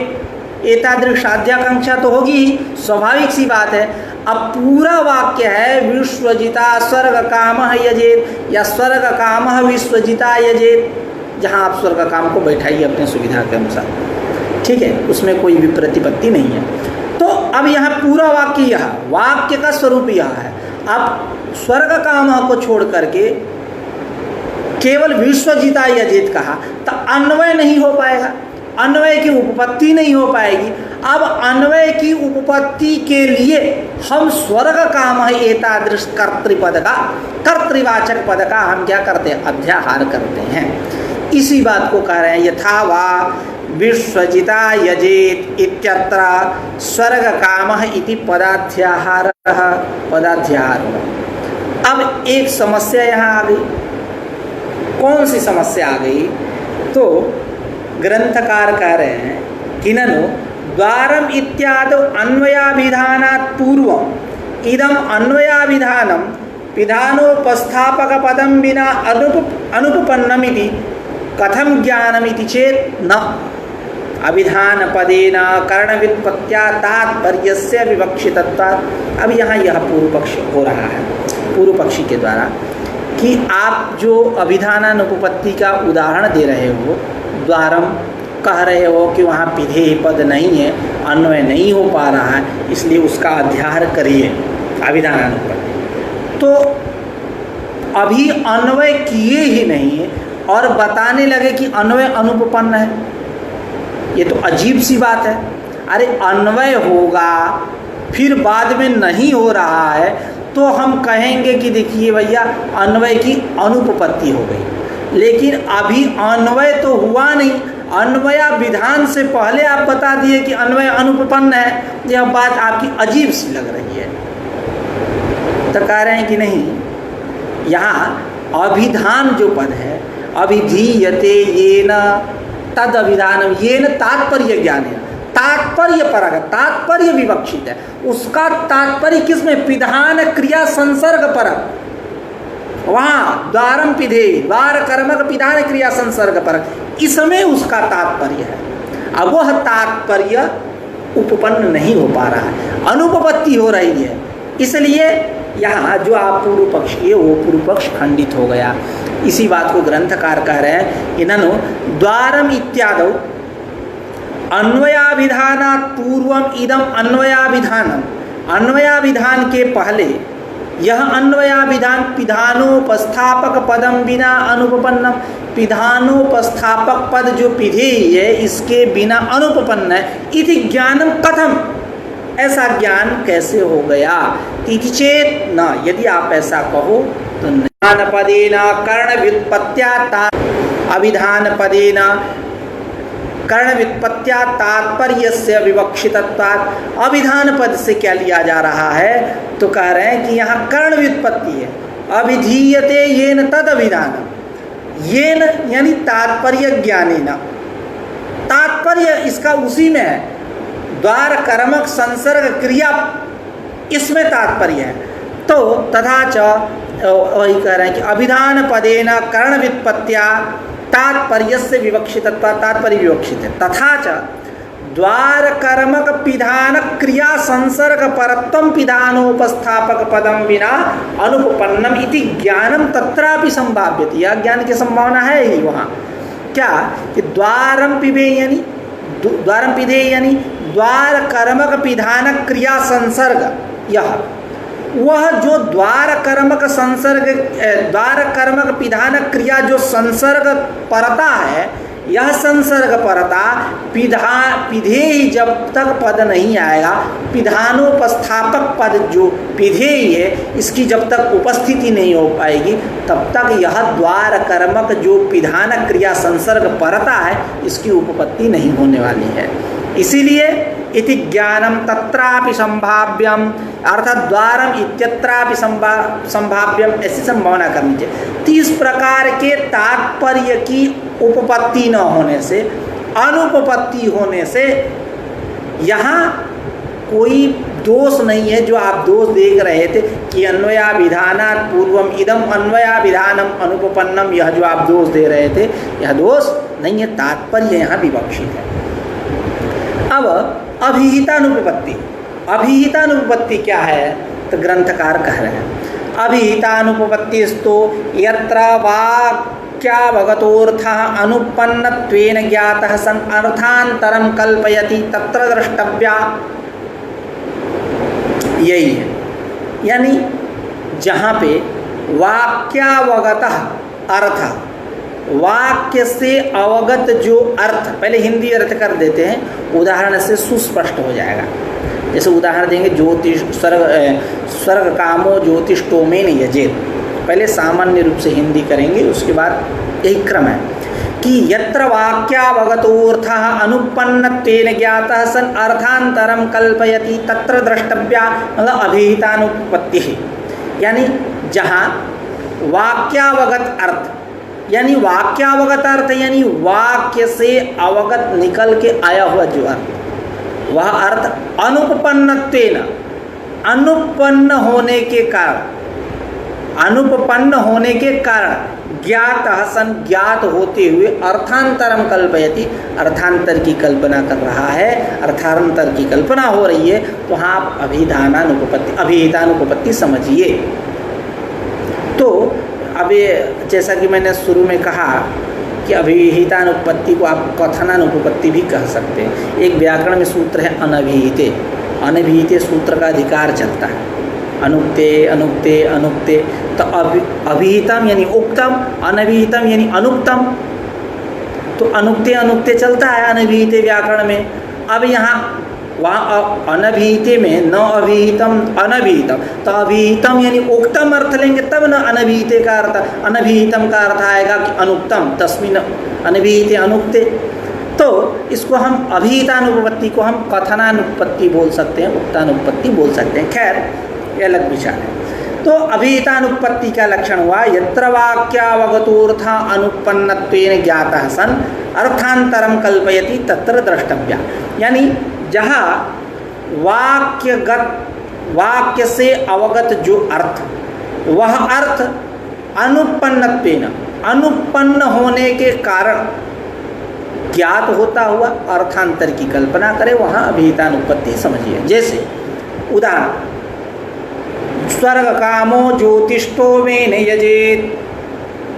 एतादृश साध्याकांक्षा तो होगी ही, स्वाभाविक सी बात है। अब पूरा वाक्य है विश्वजिता स्वर्ग कामः यजेत या स्वर्ग कामः विश्वजिता यजेत, जहाँ आप स्वर्ग काम को बैठाइए अपने सुविधा के अनुसार, ठीक है, उसमें कोई भी प्रतिपत्ति नहीं है। तो अब यहाँ पूरा वाक्य, यह वाक्य का स्वरूप यह है। अब स्वर्ग कामः को छोड़ करके केवल विश्वजिता यजेत कहा तो अन्वय नहीं हो पाएगा, अन्वय की उपपत्ति नहीं हो पाएगी। अब अन्वय की उपपत्ति के लिए हम स्वर्ग काम है एतादृश कर्तृपद का, कर्तृवाचक पद का हम क्या करते हैं? अध्याहार करते हैं। इसी बात को कह रहे हैं, यथा वा विश्वजिता यजेत इत्यत्र स्वर्ग कामः इति पदाध्याहार, पदाध्याहार। अब एक समस्या यहाँ आ गई। कौन सी समस्या आ गई? तो ग्रंथकार कह रहे हैं कि ननु द्वारम इत्यादौ अन्वयाभिधानात् पूर्वम इदम अन्वयाभिधानम विधानोपस्थापक पदम विना अनुपपन्नमिति कथम ज्ञानमिति चेत न। अभिधान पदेन कर्ण व्युत्पत्त्या तात्पर्यस्य विवक्षितत्वात्। अब यहाँ यह पूर्व पक्ष हो रहा है पूर्व पक्षी के द्वारा कि आप जो अभिधानानुपपत्ति का उदाहरण दे रहे हो, द्वारम कह रहे हो कि वहाँ पिधेय पद नहीं है, अन्वय नहीं हो पा रहा है, इसलिए उसका अध्याहार करिए अभिधानानुपपत्ति। तो अभी अन्वय किए ही नहीं और बताने लगे कि अन्वय अनुपपन्न है, ये तो अजीब सी बात है। अरे अन्वय होगा फिर बाद में नहीं हो रहा है तो हम कहेंगे कि देखिए भैया अन्वय की अनुपपत्ति हो गई, लेकिन अभी अन्वय तो हुआ नहीं, अन्वया विधान से पहले आप बता दिए कि अन्वय अनुपपन्न है। यह बात आपकी अजीब सी लग रही है। तो कह रहे हैं कि नहीं, यहाँ अभिधान जो पद है, अभिधीयते येन तद अभिधानम, येन तात्पर्य ज्ञान है, तात्पर्य परक, तात्पर्य विवक्षित है। उसका तात्पर्य किसमें? विधान क्रिया संसर्ग परक। वहाँ द्वारम पिधे, द्वार कर्मक विधान क्रिया संसर्ग परक, इसमें उसका तात्पर्य है। अब वह तात्पर्य उपपन्न नहीं हो पा रहा है, अनुपपत्ति हो रही है। इसलिए यहाँ जो आप पूर्व पक्ष किए वो पूर्व पक्ष खंडित हो गया। इसी बात को ग्रंथकार कह रहे हैं, इन्हनो द्वारम इत्यादौ अन्वयाभिधानात् पूर्वम इदम अन्वयाभिधानम, अन्वयाभिधान के पहले यह अन्वयाभिधान विधानोपस्थापक पदम बिना अनुपपन्नम, विधानोपस्थापक पद जो पिधेय है इसके बिना अनुपपन्न है। इति ज्ञानम कथम, ऐसा ज्ञान कैसे हो गया? इति चेत न, यदि आप ऐसा कहो तो ज्ञान पदेन कर्ण व्युत्पत्त्या अभिधान पदेन कर्ण व्युत्पत्त्या तात्पर्यस्य विवक्षितत्वात्। अभिधान पद से क्या लिया जा रहा है? तो कह रहे हैं कि यहाँ कर्ण व्युत्पत्ति है, अभिधीयते येन तद अभिधानम, येन यानी तात्पर्य ज्ञानेन, तात्पर्य इसका उसी में है, द्वार कर्मक संसर्ग क्रिया इसमें तात्पर्य है। तो तथा च वही कह रहे हैं कि अभिधान पदेन कर्ण व्युत्पत्त्या तात्पर्यस्य विवक्षितत्वा, तात्पर्य विवक्षित है। तथा च द्वार कर्मक पिधान क्रिया संसर्ग परत्वम पिधानोपस्थापक पदम विना अनुपपन्नम इति ज्ञानम तत्रापि संभाव्यते। यह ज्ञान की संभावना है ही वहाँ। क्या कि द्वारम पिबे यानी द्वारम पिधे यानी द्वार कर्मक पिधान क्रिया संसर्ग, यह वह जो द्वार कर्मक संसर्ग, द्वार कर्मक पिधान क्रिया जो संसर्ग परता है, यह संसर्ग परता पिधेय जब तक पद नहीं आएगा, पिधानोपस्थापक पद जो पिधेय है इसकी जब तक उपस्थिति नहीं हो पाएगी तब तक यह द्वार कर्मक जो पिधान क्रिया संसर्ग परता है इसकी उपपत्ति नहीं होने वाली है। इसीलिए इति ज्ञानम तत्रापि संभाव्यम, अर्थात द्वारम इत्यत्रापि संभाव्यम, ऐसी संभावना करनी चाहिए। तो इस प्रकार के तात्पर्य की उपपत्ति न होने से, अनुपपत्ति होने से यहाँ कोई दोष नहीं है। जो आप दोष देख रहे थे कि अन्वयाभिधानात् पूर्वम इदम अन्वयाभिधानम अनुपपन्नम, यह जो आप दोष दे रहे थे यह दोष नहीं है, तात्पर्य यहाँ विवक्षित है। अब अभिहितानुपपत्ति, अभिहितानुपपत्ति क्या है? तो ग्रंथकार कह रहे हैं अभिहितानुपपत्तिस्तु यत्र वाक्यावगतोऽर्थः अनुपन्नत्वेन ज्ञातः सन् अर्थान्तरं कल्पयति तत्र द्रष्टव्या। यही है, यानी जहाँ पे वाक्यावगतः अर्थ, वाक्य से अवगत जो अर्थ, पहले हिंदी अर्थ कर देते हैं, उदाहरण से सुस्पष्ट हो जाएगा। जैसे उदाहरण देंगे ज्योतिष स्वर्ग कामो ज्योतिष्टोमेन यजेत, पहले सामान्य रूप से हिंदी करेंगे, उसके बाद यही क्रम है कि यत्र वाक्यावगतोऽर्थः अनुपन्नत्वेन ज्ञातः सन् अर्थान्तरं कल्पयति तत्र द्रष्टव्या, मतलब अभिहितानुपपत्ति है। यानी जहाँ वाक्यावगत अर्थ, यानी वाक्यावगत अर्थ यानी वाक्य से अवगत निकल के आया हुआ जो अर्थ, वह अर्थ अनुपपन्नत्वेन, अनुपन्न होने के कारण, अनुपपन्न होने के कारण ज्ञात सन, ज्ञात होते हुए अर्थांतरम कल्पयति, अर्थांतर की कल्पना कर रहा है, अर्थांतर की कल्पना हो रही है, तो हाँ आप अभिधानानुपपत्ति, अभिहितानुपपत्ति समझिए। तो अब ये जैसा कि मैंने शुरू में कहा कि अभिहितानुपपत्ति को आप कथनानुपपत्ति भी कह सकते हैं। एक व्याकरण में सूत्र है अनभिहिते, अनभिहिते सूत्र का अधिकार चलता है, अनुक्ते अनुक्ते अनुक्ते, तो अभिहितम यानी उक्तम, अनभिहितम यानी अनुक्तम, तो अनुक्ते अनुक्ते चलता है अनभिहिते व्याकरण में। अब यहाँ वहाँ अनभिहिते में न अभिहितम अनभिहितम, तो अभिहितम यानी उक्तम अर्थ लेंगे तब न अनभिहिते का अर्थ, अनभिहितम का अर्थ आएगा कि अनुक्तम, तस्मिन् अनभिहिते अनुक्ते। तो इसको हम अभिहितानुपपत्ति को हम कथनानुपपत्ति बोल सकते हैं, उक्तानुपपत्ति बोल सकते हैं। खैर ये अलग विचार है। तो अभिहितानुपपत्ति का लक्षण हुआ यत्र वाक्यावगतोऽर्थ अनुपन्नत्वेन ज्ञातः सन अर्थांतरम कल्पयति तत्र द्रष्टव्या, यानी जहाँ वाक्य से अवगत जो अर्थ, वह अर्थ अनुपन्नत्वेन, अनुपन्न होने के कारण ज्ञात होता हुआ अर्थांतर की कल्पना करे, वहाँ अभिहितानुपपत्ति समझिए। जैसे उदाहरण, स्वर्ग कामो ज्योतिष्ठो में न यजेत,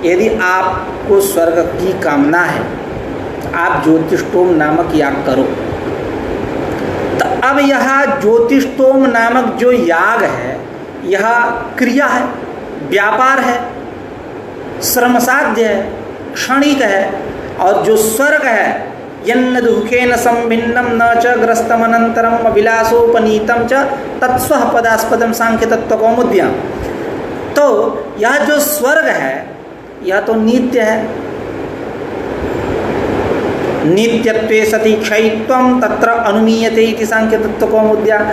यदि आपको स्वर्ग की कामना है, आप ज्योतिष्ठोम नामक याग करो। तो अब यह ज्योतिष्ठोम नामक जो याग है, यह क्रिया है, व्यापार है, श्रमसाध्य है, क्षणिक है, और जो स्वर्ग है यन्न दुखेन संभिन्नम न च ग्रस्तमनंतरम विलासोपनीतम च तत्स्व पदास्पदम सांख्य तत्व कौमुद्याम। तो यह जो स्वर्ग है यह तो नित्य है, नित्यत्वे सति क्षयित्वम तत्र अनुमीयते इति सांख्य तत्व कौमुद्याम।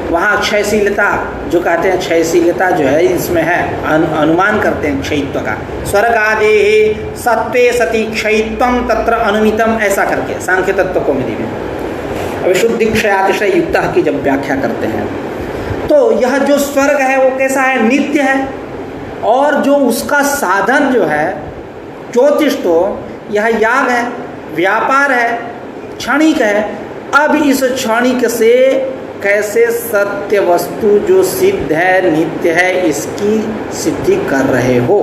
वहाँ क्षयशीलता जो कहते हैं, क्षयशीलता जो है इसमें है, अनुमान करते हैं क्षयित्व का। स्वर्गादेः सत्वे सति क्षयित्वम तत्र अनुमितम, ऐसा करके सांख्य तत्व कौमुदी में अविशुद्धि क्षयातिशय युक्त की जब व्याख्या करते हैं, तो यह जो स्वर्ग है वो कैसा है, नित्य है, और जो उसका साधन जो है ज्योतिष्ठो, यह याग है, व्यापार है, क्षणिक है। अब इस क्षणिक से कैसे सत्य वस्तु जो सिद्ध है, नित्य है, इसकी सिद्धि कर रहे हो।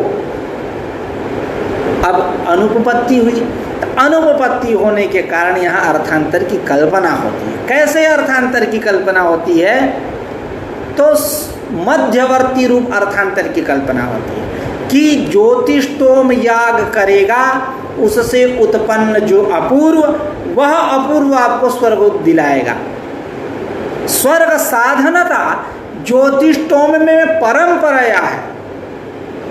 अब अनुपपत्ति हुई, तो अनुपपत्ति होने के कारण यहाँ अर्थांतर की कल्पना होती है। कैसे अर्थांतर की कल्पना होती है, तो मध्यवर्ती रूप अर्थांतर की कल्पना होती है कि ज्योतिष्ठोम याग करेगा, उससे उत्पन्न जो अपूर्व, वह अपूर्व आपको स्वर्ग दिलाएगा। स्वर्ग साधनता ज्योतिष्ठोम में परंपराया है,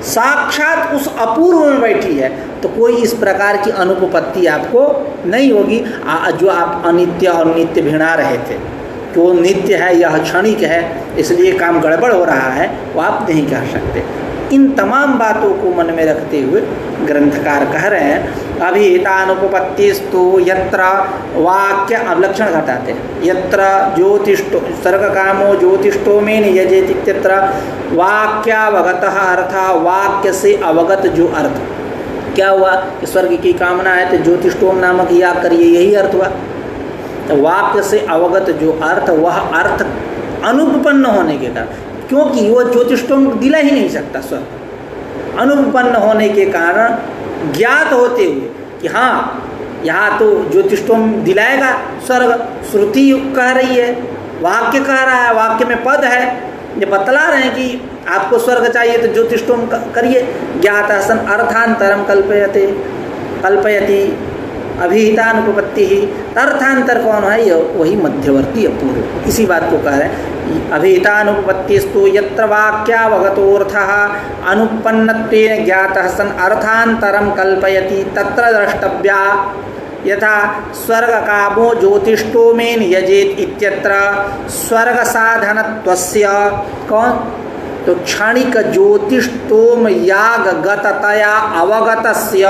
साक्षात उस अपूर्व में बैठी है, तो कोई इस प्रकार की अनुपपत्ति आपको नहीं होगी। जो आप अनित्य और नित्य भिड़ा रहे थे, तो नित्य है, यह क्षणिक है, इसलिए काम गड़बड़ हो रहा है, वो आप नहीं कह सकते। इन तमाम बातों को मन में रखते हुए ग्रंथकार कह रहे हैं अभिहितानुपपत्तिस्तु यत्र वाक्य, अब लक्षण घटाते हैं, यत्र ज्योतिष्ठो सर्ग कामो ज्योतिष्ठो में नियजेत इत्यत्र वाक्यावगतः अर्थ, वाक्य से अवगत जो अर्थ। क्या हुआ कि स्वर्ग की कामना है तो ज्योतिष्ठोम नामक याग करिए, यही अर्थ हुआ। तो वाक्य से अवगत जो अर्थ, वह अर्थ अनुपन्न होने के कारण, क्योंकि वो ज्योतिष्ठोम दिला ही नहीं सकता स्वर्ग, अनुपन्न होने के कारण ज्ञात होते हुए कि हाँ यहाँ तो ज्योतिष्ठोम दिलाएगा स्वर्ग, श्रुति कह रही है, वाक्य कह रहा है, वाक्य में पद है, ये बतला रहे हैं कि आपको स्वर्ग चाहिए तो ज्योतिष्ठोम करिए। ज्ञात सन अर्थांतरम कल्पयते कल्पयति अभिहितानुपपत्ति ही, अर्थांतर कौन है, ये वही मध्यवर्ती अपूर्व, इसी बात को कह रहे हैं। अभिहितानुपपत्तिस्तु यत्र वाक्यावगतोऽर्थः अनुपन्नत्वेन ज्ञातः सन अर्थांतरम कल्पयति तत्र द्रष्टव्या, यथा स्वर्ग कामो ज्योतिष्ठो में नियजेत इत्यत्र स्वर्ग साधनत्वस्य कौन, तो क्षणिक ज्योतिष्ठोम याग गततया अवगतस्य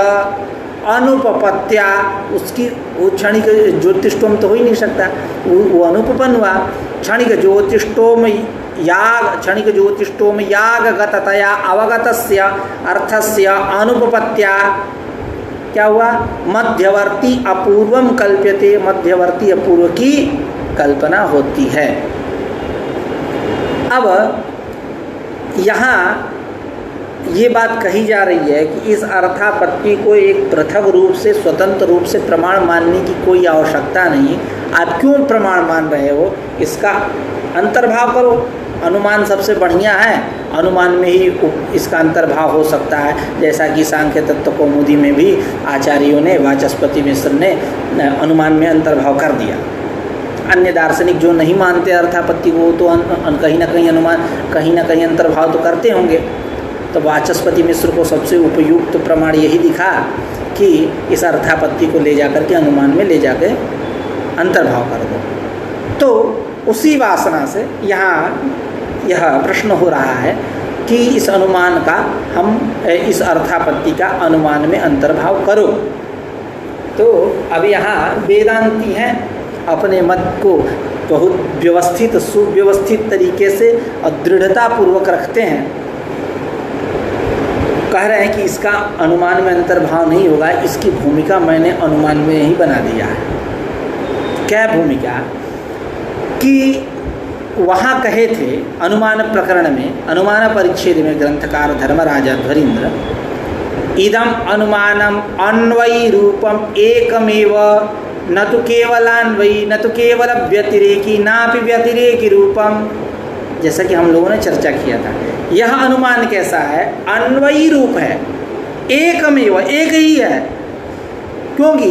अनुपपत्या, उसकी वो क्षणिक ज्योतिष्टोम तो हो ही नहीं सकता, वो अनुपपन्न हुआ। क्षणिक ज्योतिष्टोम याग गततया अवगतस्य अर्थस्य अनुपपत्या क्या हुआ? मध्यवर्ती अपूर्वम कल्प्यते, मध्यवर्ती अपूर्व की कल्पना होती है। अब यहाँ ये बात कही जा रही है कि इस अर्थापत्ति को एक पृथक रूप से, स्वतंत्र रूप से प्रमाण मानने की कोई आवश्यकता नहीं। आप क्यों प्रमाण मान रहे हो? इसका अंतर्भाव करो। अनुमान सबसे बढ़िया है, अनुमान में ही इसका अंतर्भाव हो सकता है। जैसा कि सांख्य तत्व कौमुदी में भी आचार्यों ने, वाचस्पति मिश्र ने अनुमान में अंतर्भाव कर दिया। अन्य दार्शनिक जो नहीं मानते अर्थापत्ति को, तो कहीं ना कहीं अनुमान, कहीं ना कहीं अंतर्भाव तो करते होंगे। तो वाचस्पति मिश्र को सबसे उपयुक्त प्रमाण यही दिखा कि इस अर्थापत्ति को ले जाकर के अनुमान में ले जाकर अंतर्भाव कर दो। तो उसी वासना से यहाँ यह प्रश्न हो रहा है कि इस अनुमान का, हम इस अर्थापत्ति का अनुमान में अंतर्भाव करो। तो अब यहाँ वेदांती हैं, अपने मत को बहुत व्यवस्थित, सुव्यवस्थित तरीके से और दृढ़तापूर्वक रखते हैं। कह रहे हैं कि इसका अनुमान में अंतर्भाव नहीं होगा, इसकी भूमिका मैंने अनुमान में ही बना दिया है। क्या भूमिका? कि वहाँ कहे थे अनुमान प्रकरण में, अनुमान परिच्छेद में ग्रंथकार धर्मराजा ध्वरीन्द्र, इदम अनुमानम अन्वयी रूपम एकमेव न तो केवलान्वयी न तो केवल व्यतिरेकी नापि व्यतिरेकी रूपम। जैसा कि हम लोगों ने चर्चा किया था, यह अनुमान कैसा है? अन्वयी रूप है, एकमेव, एक ही है। क्योंकि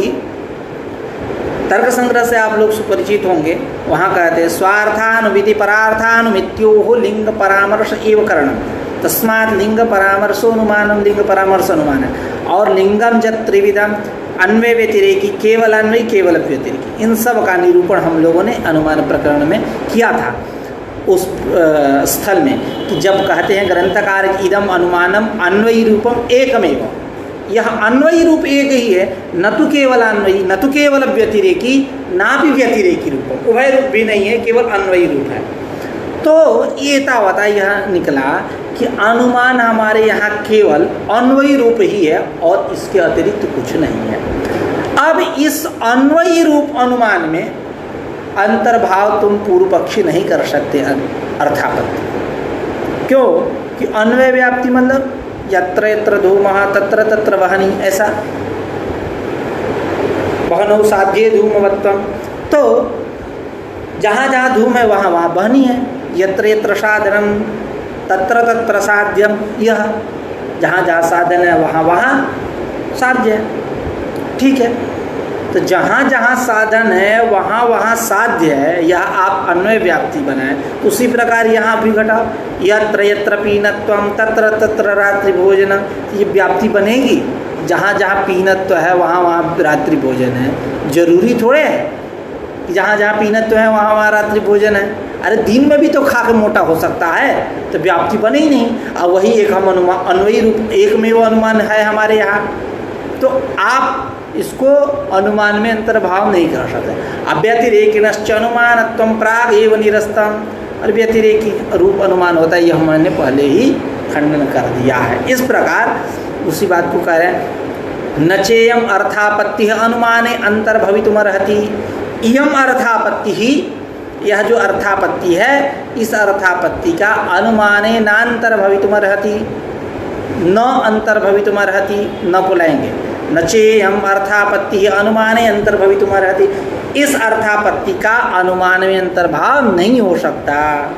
तर्क संग्रह से आप लोग सुपरिचित होंगे, वहाँ कहते हैं स्वार्थानुविधि परार्थानुमित्योः लिंग परामर्श एव करणम, तस्मात् लिंग परामर्शोनुमानम लिंग परामर्श अनुमान। और लिंगम जत त्रिविधम, अन्वय व्यतिरेकी, केवल अन्वयी, केवल व्यतिरेकी, इन सब का निरूपण हम लोगों ने अनुमान प्रकरण में किया था। उस स्थल में कि जब कहते हैं ग्रंथकार इदम अनुमानम अन्वयी रूपम एकमेव, यह अन्वयी रूप एक ही है, न तो केवल अन्वयी न तो केवल व्यतिरेकी ना भी व्यतिरेकी रूपम, उभय रूप भी नहीं है, केवल अन्वयी रूप है। तो ये तावता यह निकला कि अनुमान हमारे यहाँ केवल अन्वयी रूप ही है और इसके अतिरिक्त कुछ नहीं है। अब इस अन्वयी रूप अनुमान में अंतर्भाव तुम पूर्व पक्षी नहीं कर सकते अर्थापत्ति। क्यों? कि अन्वय व्याप्ति मतलब यत्र यत्र धूमः तत्र तत्र वहनी, ऐसा वहनौ साध्ये धूमवत्वम। तो जहाँ जहाँ धूम है वहाँ वहाँ वहनी है। यत्र यत्र साधनम तत्र तत्र साध्यम, यह जहाँ जहाँ साधन है वहाँ वहाँ साध्य है। ठीक है, तो जहाँ जहाँ साधन है वहाँ वहाँ साध्य है, यह आप अन्वय व्याप्ति बनाए। उसी प्रकार यहाँ भी घटाओ, यत्र यत्र पीनत्वम तत्र तत्र रात्रि भोजनम, ये व्याप्ति बनेगी। जहाँ जहाँ पीनत्व है वहाँ वहाँ रात्रि भोजन है। जरूरी थोड़े है कि जहाँ जहाँ पीनत्व है वहाँ वहाँ रात्रि भोजन है। अरे दिन में भी तो खा के मोटा हो सकता है, तो व्याप्ति बने ही नहीं। और वही एक हम अनुमान, अन्वयी रूप एक में वो अनुमान है हमारे यहाँ, तो आप इसको अनुमान में अंतर्भाव नहीं कर सकते। अव्यतिरेकिनश्च अनुमानत्वं प्राग एव निरस्तम, और व्यतिरेकी रूप अनुमान होता है, यह मैंने पहले ही खंडन कर दिया है। इस प्रकार उसी बात को कह रहे हैं, नचेयम अर्थापत्ति अनुमाने अंतर्भवितुमर्हति। इयम अर्थापत्ति ही, यह जो अर्थापत्ति है, इस अर्थापत्ति का अनुमाने नान्तर्भवितुमर्हति, न अंतर्भवितुमर्हति, न बुलाएंगे। नचेयम अर्थापत्ति अनुमाने अंतर्भवितुमर्हति, इस अर्थापत्ति का अनुमान में अंतर्भाव नहीं हो सकता।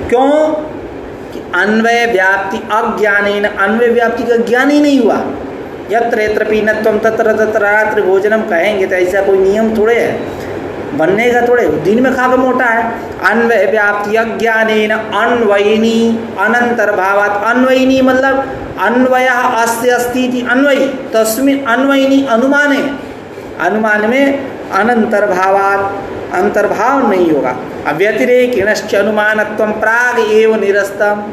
क्यों? कि अन्वय व्याप्ति अज्ञानेन, अन्वय व्याप्ति का ज्ञान ही नहीं हुआ। यत्र यत्र पीनत्वम तत्र तत्र रात्रि भोजनम कहेंगे तो ऐसा कोई नियम थोड़े है, बनने का थोड़े, दिन में खा के मोटा है। अन्वय व्याप्ति अज्ञानेन अन्वयिनी अनंतर्भावात्, अन्वयिनी मतलब अन्वय अस्ति अस्ति अन्वयी, तस्मिन् अन्वयिनी अनुमाने, अनुमान में अनंतर्भावात्, अंतर्भाव नहीं होगा। अव्यतिरेकिनश्च अनुमानत्वं प्राग एव निरस्तम,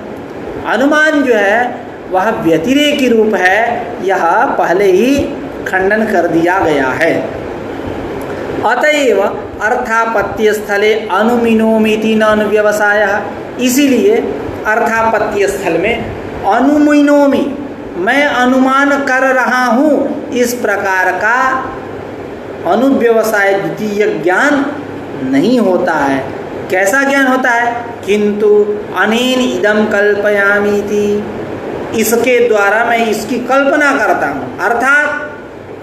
अनुमान जो है वह व्यतिरेकी रूप है, यह पहले ही खंडन कर दिया गया है। अतएव अर्थापत्ति स्थले अनुमिनोमिति न अनुव्यवसायः, इसीलिए अर्थापत्ति स्थल में अनुमिनोमि, मैं अनुमान कर रहा हूँ, इस प्रकार का अनुव्यवसाय द्वितीय ज्ञान नहीं होता है। कैसा ज्ञान होता है? किंतु अनेन इदम कल्पयामीति, इसके द्वारा मैं इसकी कल्पना करता हूँ। अर्थात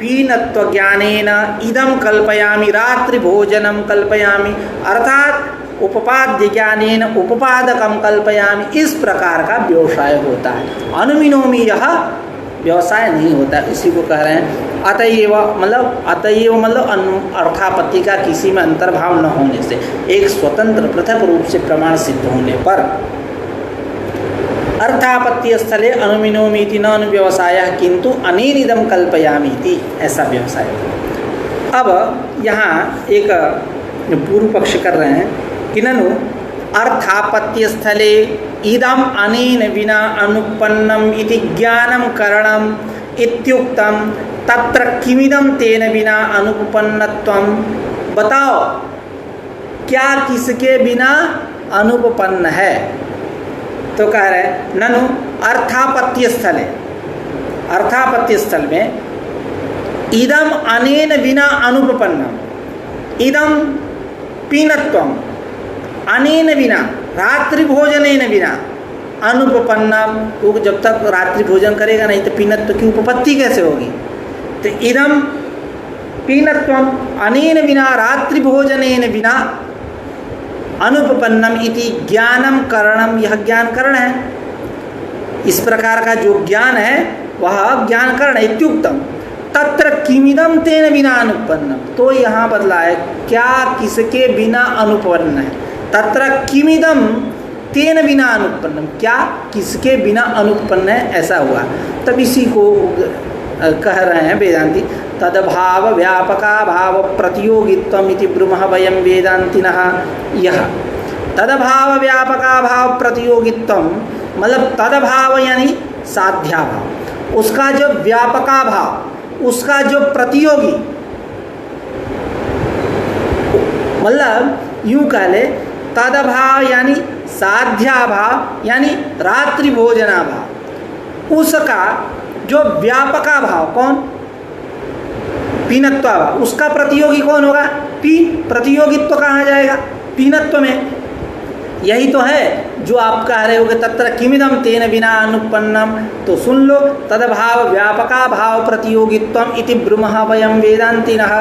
पीनत्व ज्ञानेन इदम कल्पयामि, रात्रि भोजनम कल्पयामि, अर्थात उपपाद्य ज्ञानेन उपपादकम कल्पयामि, इस प्रकार का व्यवसाय होता है। अनुमिनोमि यह व्यवसाय नहीं होता, इसी को कह रहे हैं। अतएव मतलब अर्थापत्ति का किसी में अंतर्भाव न होने से, एक स्वतंत्र पृथक रूप से प्रमाण सिद्ध होने पर अर्थापत्ति स्थले अनुमिनोमीति न अनुव्यवसायः किंतु अनेनिदम कल्पयामीति, ऐसा व्यवसाय। अब यहाँ एक पूर्व पक्ष कर रहे हैं कि ननु अर्थापत्ति स्थले इदम अनेन विना अनुपन्नम इति ज्ञानम करणम इत्युक्तम तत्र किमिदम तेन बिना अनुपन्नत्वम, बताओ क्या किसके बिना अनुपन्न है? तो कह रहे ननु अर्थापत्ति स्थले, अर्थापत्ति स्थल में इदम अनेन बिना अनुपन्नम, इदम पीनत्वम, अनेन बिना रात्रि भोजनेन बिना अनुपन्नम, क्योंकि जब तक रात्रि भोजन करेगा नहीं तो पीनत्व की उपपत्ति कैसे होगी? तो इदम पीनत्वम अनेन बिना रात्रि भोजनेन बिना अनुपन्नम इति ज्ञानम करणम, यह ज्ञान करण है। इस प्रकार का जो ज्ञान है वह ज्ञान करण है। इत्युक्तम तत्र किमिदम तेन बिना अनुपन्नम, तो यहाँ बदला है, क्या किसके बिना अनुपन्न है? तत्र किमिदम तेन बिना अनुपन्नम, क्या किसके बिना अनुपन्न है, ऐसा हुआ। तब इसी को कह रहे हैं वेदांती, तदभाव व्यापका भाव प्रतियोगित्वम इति ब्रूमः वयं वेदांतिनः। यह तदभाव व्यापका भाव प्रतियोगित्वम, मतलब तदभाव यानी साध्या भाव, उसका जो व्यापका भाव, उसका जो प्रतियोगी, मतलब यूं कह ले तदभाव यानी साध्या भाव यानी रात्रि भोजना भाव, उसका जो व्यापका भाव कौन? पीनत्व भाव, उसका प्रतियोगी कौन होगा? प्रतियोगित्व कहाँ जाएगा? पीनत्व में। यही तो है जो आप कह रहे हो कि तत्र किमिदम तेन बिना अनुपन्नम, तो सुन लो, तदभाव व्यापका भाव प्रतियोगित्वम इति ब्रूमः वयं वेदांतिनः।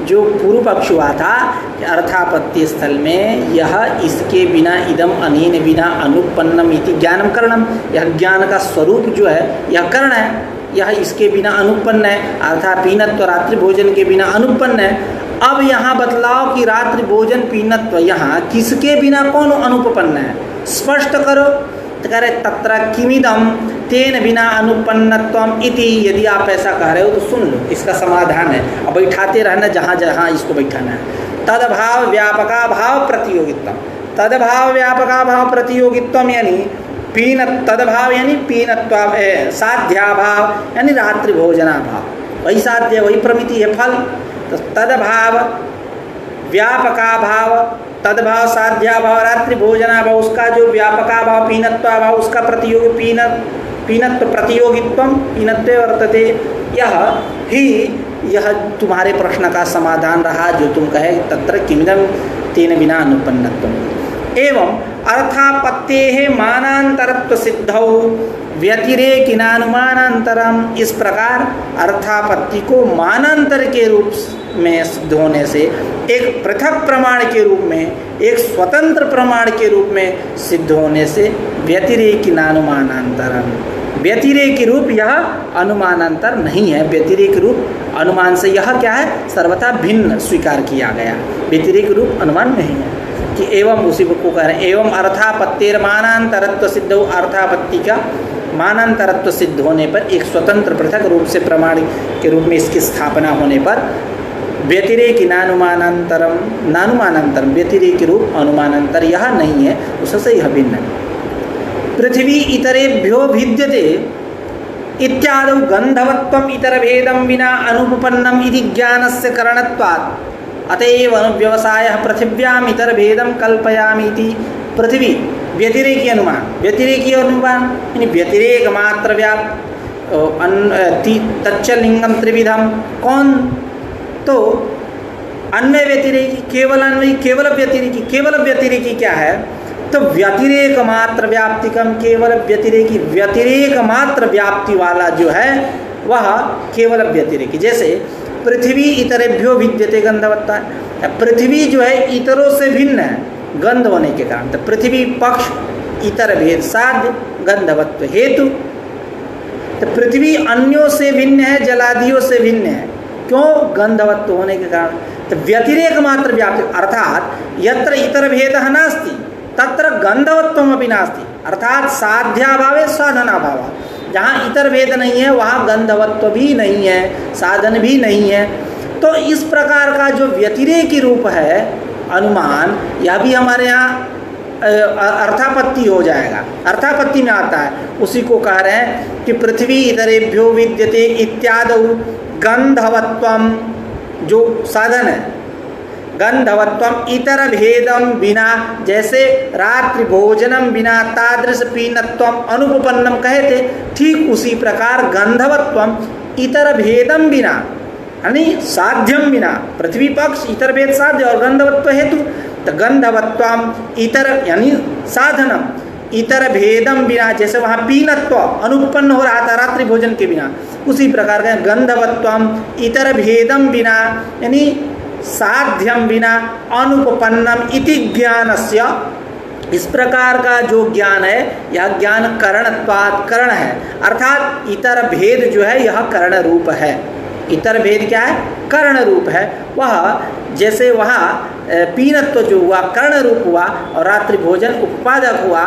जो पूर्व पक्ष हुआ था कि अर्थापत्ति स्थल में यह इसके बिना इदम अनेन बिना अनुपन्नम इति ज्ञानम करणम, यह ज्ञान का स्वरूप जो है यह कर्ण है, यह इसके बिना अनुपन्न है, अर्थात पीनत्व रात्रि भोजन के बिना अनुपन्न है। अब यहाँ बतलाओ कि रात्रि भोजन पीनत्व यहाँ किसके बिना कौन अनुपन्न है? स्पष्ट करो। तो कह रहे तत्र किमिदम तेन बिना अनुपन्नत्वम इति, यदि आप ऐसा कह रहे हो तो सुन लो, इसका समाधान है। अब बैठाते रहना जहाँ जहाँ इसको बैठाना है। तदभाव व्यापका भाव प्रतियोगित्वम, तदभाव व्यापका भाव प्रतियोगित्वम यानी तदभाव यानी पीनत्व, साध्या भाव यानी रात्रि भोजना भाव, वही साध्य वही प्रमिति है फल। तो तदभाव व्यापका भाव, तदभाव साध्या भाव रात्रि भोजना भाव, उसका जो व्यापका भाव पीनत्व भाव, उसका प्रतियोगी पीनत्व प्रतियोगित्वम पीनत्वे वर्तते। यह तुम्हारे प्रश्न का समाधान रहा जो तुम कहे तत्र किमिदम तेन बिना अनुपन्नत्वम। एवं अर्थापत्तेः मानांतरत्व सिद्धौ व्यतिरेकिनानुमानांतरम, इस प्रकार अर्थापत्ति को मानांतर के रूप में सिद्ध होने से, एक पृथक प्रमाण के रूप में, एक स्वतंत्र प्रमाण के रूप में सिद्ध होने से व्यतिरेकिनानुमानांतरम, व्यतिरेकी रूप यह अनुमानांतर नहीं है। व्यतिरेक रूप अनुमान से यह क्या है? सर्वथा भिन्न स्वीकार किया गया, व्यतिरेक रूप अनुमान नहीं है। कि एवं उसी को कह रहे हैं, एवं अर्थापत्तेर मानांतरत्व सिद्ध, अर्थापत्ति का मानांतरत्व सिद्ध होने पर, एक स्वतंत्र पृथक रूप से प्रमाण के रूप में इसकी स्थापना होने पर व्यतिरेकी नानुमानांतरम, नानुमानांतरम व्यतिरेकी रूप अनुमानांतर यह नहीं है, उससे यह भिन्न है। पृथ्वी इतरेभ्यो भिद्यते इत्यादौ गंधवत्वम इतर भेदम विना अनुपपन्नम इति ज्ञानस्य करणत्वात् अतएव अनुव्यवसायः पृथिव्याम इतर भेदम कल्पयामि इति। पृथ्वी व्यतिरेकी अनुमान, व्यतिरेकी अनुमान यानी व्यतिरेक मात्र व्याप्त तच्च लिंगम त्रिविधम। कौन? तो अन्वय व्यतिरेकी, केवल अन्वयी, केवल व्यतिरेकी। केवल व्यतिरेकी क्या है? तो व्यतिरेक मात्र व्याप्तिकम, केवल व्यतिरेकी, व्यतिरेक मात्र व्याप्ति वाला जो है वह केवल व्यतिरेकी। जैसे पृथ्वी इतरेभ्यो विद्यते गंधवत्ता, पृथ्वी जो है इतरों से भिन्न है गंध होने के कारण। तो पृथ्वी पक्ष इतर भेद साध्य गंधवत्व हेतु। तो पृथ्वी अन्यों से भिन्न है, जलादियों से भिन्न है, क्यों? गंधवत्व होने के कारण। तो व्यतिरेक मात्र व्याप्ति अर्थात यत्र इतर भेदः नास्ति तत्र गंधवत्वमपि नास्ति, अर्थात साध्याभावे साधनाभाव। जहाँ इतर भेद नहीं है वहाँ गंधवत्व भी नहीं है, साधन भी नहीं है। तो इस प्रकार का जो व्यतिरेकी रूप है अनुमान, यह भी हमारे यहाँ अर्थापत्ति हो जाएगा, अर्थापत्ति में आता है। उसी को कह रहे हैं कि पृथ्वी इतरेभ्यो विद्यते इत्यादौ गंधवत्वम, जो साधन है, गंधवत्वम इतर भेदम बिना, जैसे रात्रि भोजनम बिना तादृश पीनत्वम अनुपपन्नम कहे थे, ठीक उसी प्रकार गंधवत्वम इतर भेदम बिना यानी साध्यम बिना, पृथ्वी पक्ष इतर भेद साध्य और गंधवत्व हेतु। तो गंधवत्वम इतर यानी साधनम इतर भेदम बिना, जैसे वहाँ पीनत्व अनुपन्न हो रहा था रात्रि भोजन के बिना, उसी प्रकार का गंधवत्वम इतर भेदम बिना यानी साध्यम बिना अनुपपन्नम इति ज्ञानस्य, इस प्रकार का जो ज्ञान है यह ज्ञान करणत्वात्, करण है, अर्थात इतर भेद जो है यह करण रूप है। इतर भेद क्या है? कर्ण रूप है। वह जैसे वहाँ पीनत्व जो हुआ कर्ण रूप हुआ और रात्रि भोजन उपादक हुआ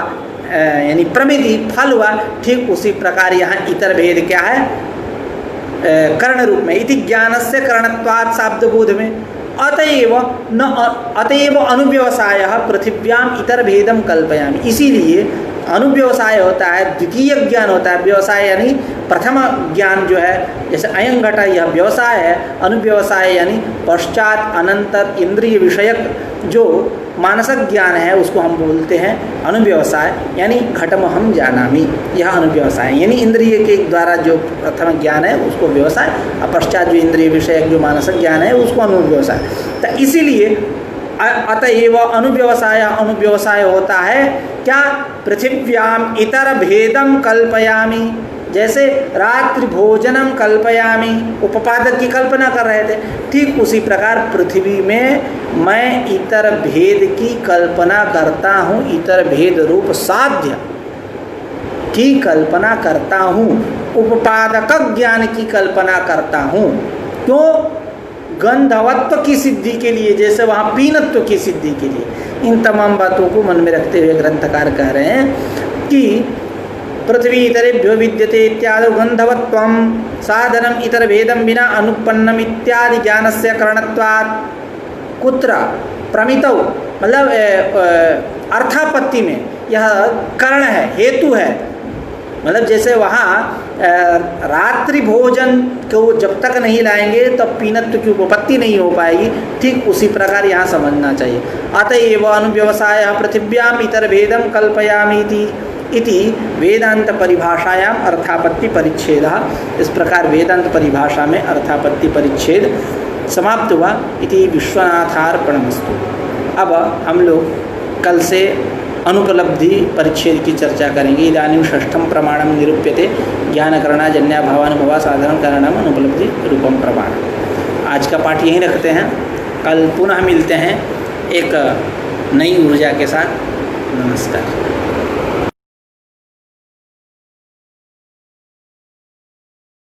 यानी प्रमिति फल हुआ, ठीक उसी प्रकार यहाँ इतर भेद क्या है? कर्ण रूप में। इति ज्ञानस्य करणत्वात् शाब्दबोध में अतएव अनुव्यवसायः पृथिव्याम इतर भेदम कल्पयामि। इसीलिए अनुव्यवसाय होता है, द्वितीय ज्ञान होता है। व्यवसाय यानी प्रथम ज्ञान जो है, जैसे अयं घट यह व्यवसाय है। अनुव्यवसाय यानी पश्चात अनंतर इंद्रिय विषयक जो मानसिक ज्ञान है उसको हम बोलते हैं अनुव्यवसाय, यानी घटमहम जानामि, यह अनुव्यवसाय यानी इंद्रिय के द्वारा जो प्रथम ज्ञान है उसको व्यवसाय, और पश्चात जो इंद्रिय विषयक जो मानसिक ज्ञान है उसको अनुव्यवसाय। तो इसीलिए अतएव अनुव्यवसाय, अनुव्यवसाय होता है क्या? पृथिव्याम इतर भेदम कल्पयामि, जैसे रात्रि भोजनम कल्पयामि, उपपादक की कल्पना कर रहे थे, ठीक उसी प्रकार पृथ्वी में मैं इतर भेद की कल्पना करता हूँ, इतर भेद रूप साध्य की कल्पना करता हूँ, उपपादक ज्ञान की कल्पना करता हूँ। क्यों? गंधवत्व की सिद्धि के लिए, जैसे वहाँ पीनत्व की सिद्धि के लिए। इन तमाम बातों को मन में रखते हुए ग्रंथकार कह रहे हैं कि पृथ्वी इतरेभ्यो विद्यते इत्यादि गंधवत्वम साधनम इतर भेदम बिना अनुपन्नम इत्यादि ज्ञानस्य करणत्वात् कुत्र प्रमितौ, मतलब अर्थापत्ति में यह करण है, हेतु है। मतलब जैसे वहाँ रात्रि भोजन को जब तक नहीं लाएंगे तब पीनत्व की उपपत्ति नहीं हो पाएगी, ठीक उसी प्रकार यहाँ समझना चाहिए। अतएव अनुव्यवसाय पृथिव्याम इतर भेदम कल्पयामि इति वेदांत परिभाषायाम अर्थापत्ति परिच्छेद। इस प्रकार वेदांत परिभाषा में अर्थापत्ति परिच्छेद समाप्त हुआ। इति विश्वनाथार्पणमस्तु। अब हम लोग कल से अनुपलब्धि परिच्छेद की चर्चा करेंगे। इदानीं षष्ठम प्रमाणम निरूप्यते ज्ञानकरणाजन्या भावानुभवा साधारण कारणम अनुपलब्धि रूपम प्रमाण। आज का पाठ यहीं रखते हैं, कल पुनः मिलते हैं एक नई ऊर्जा के साथ। नमस्कार।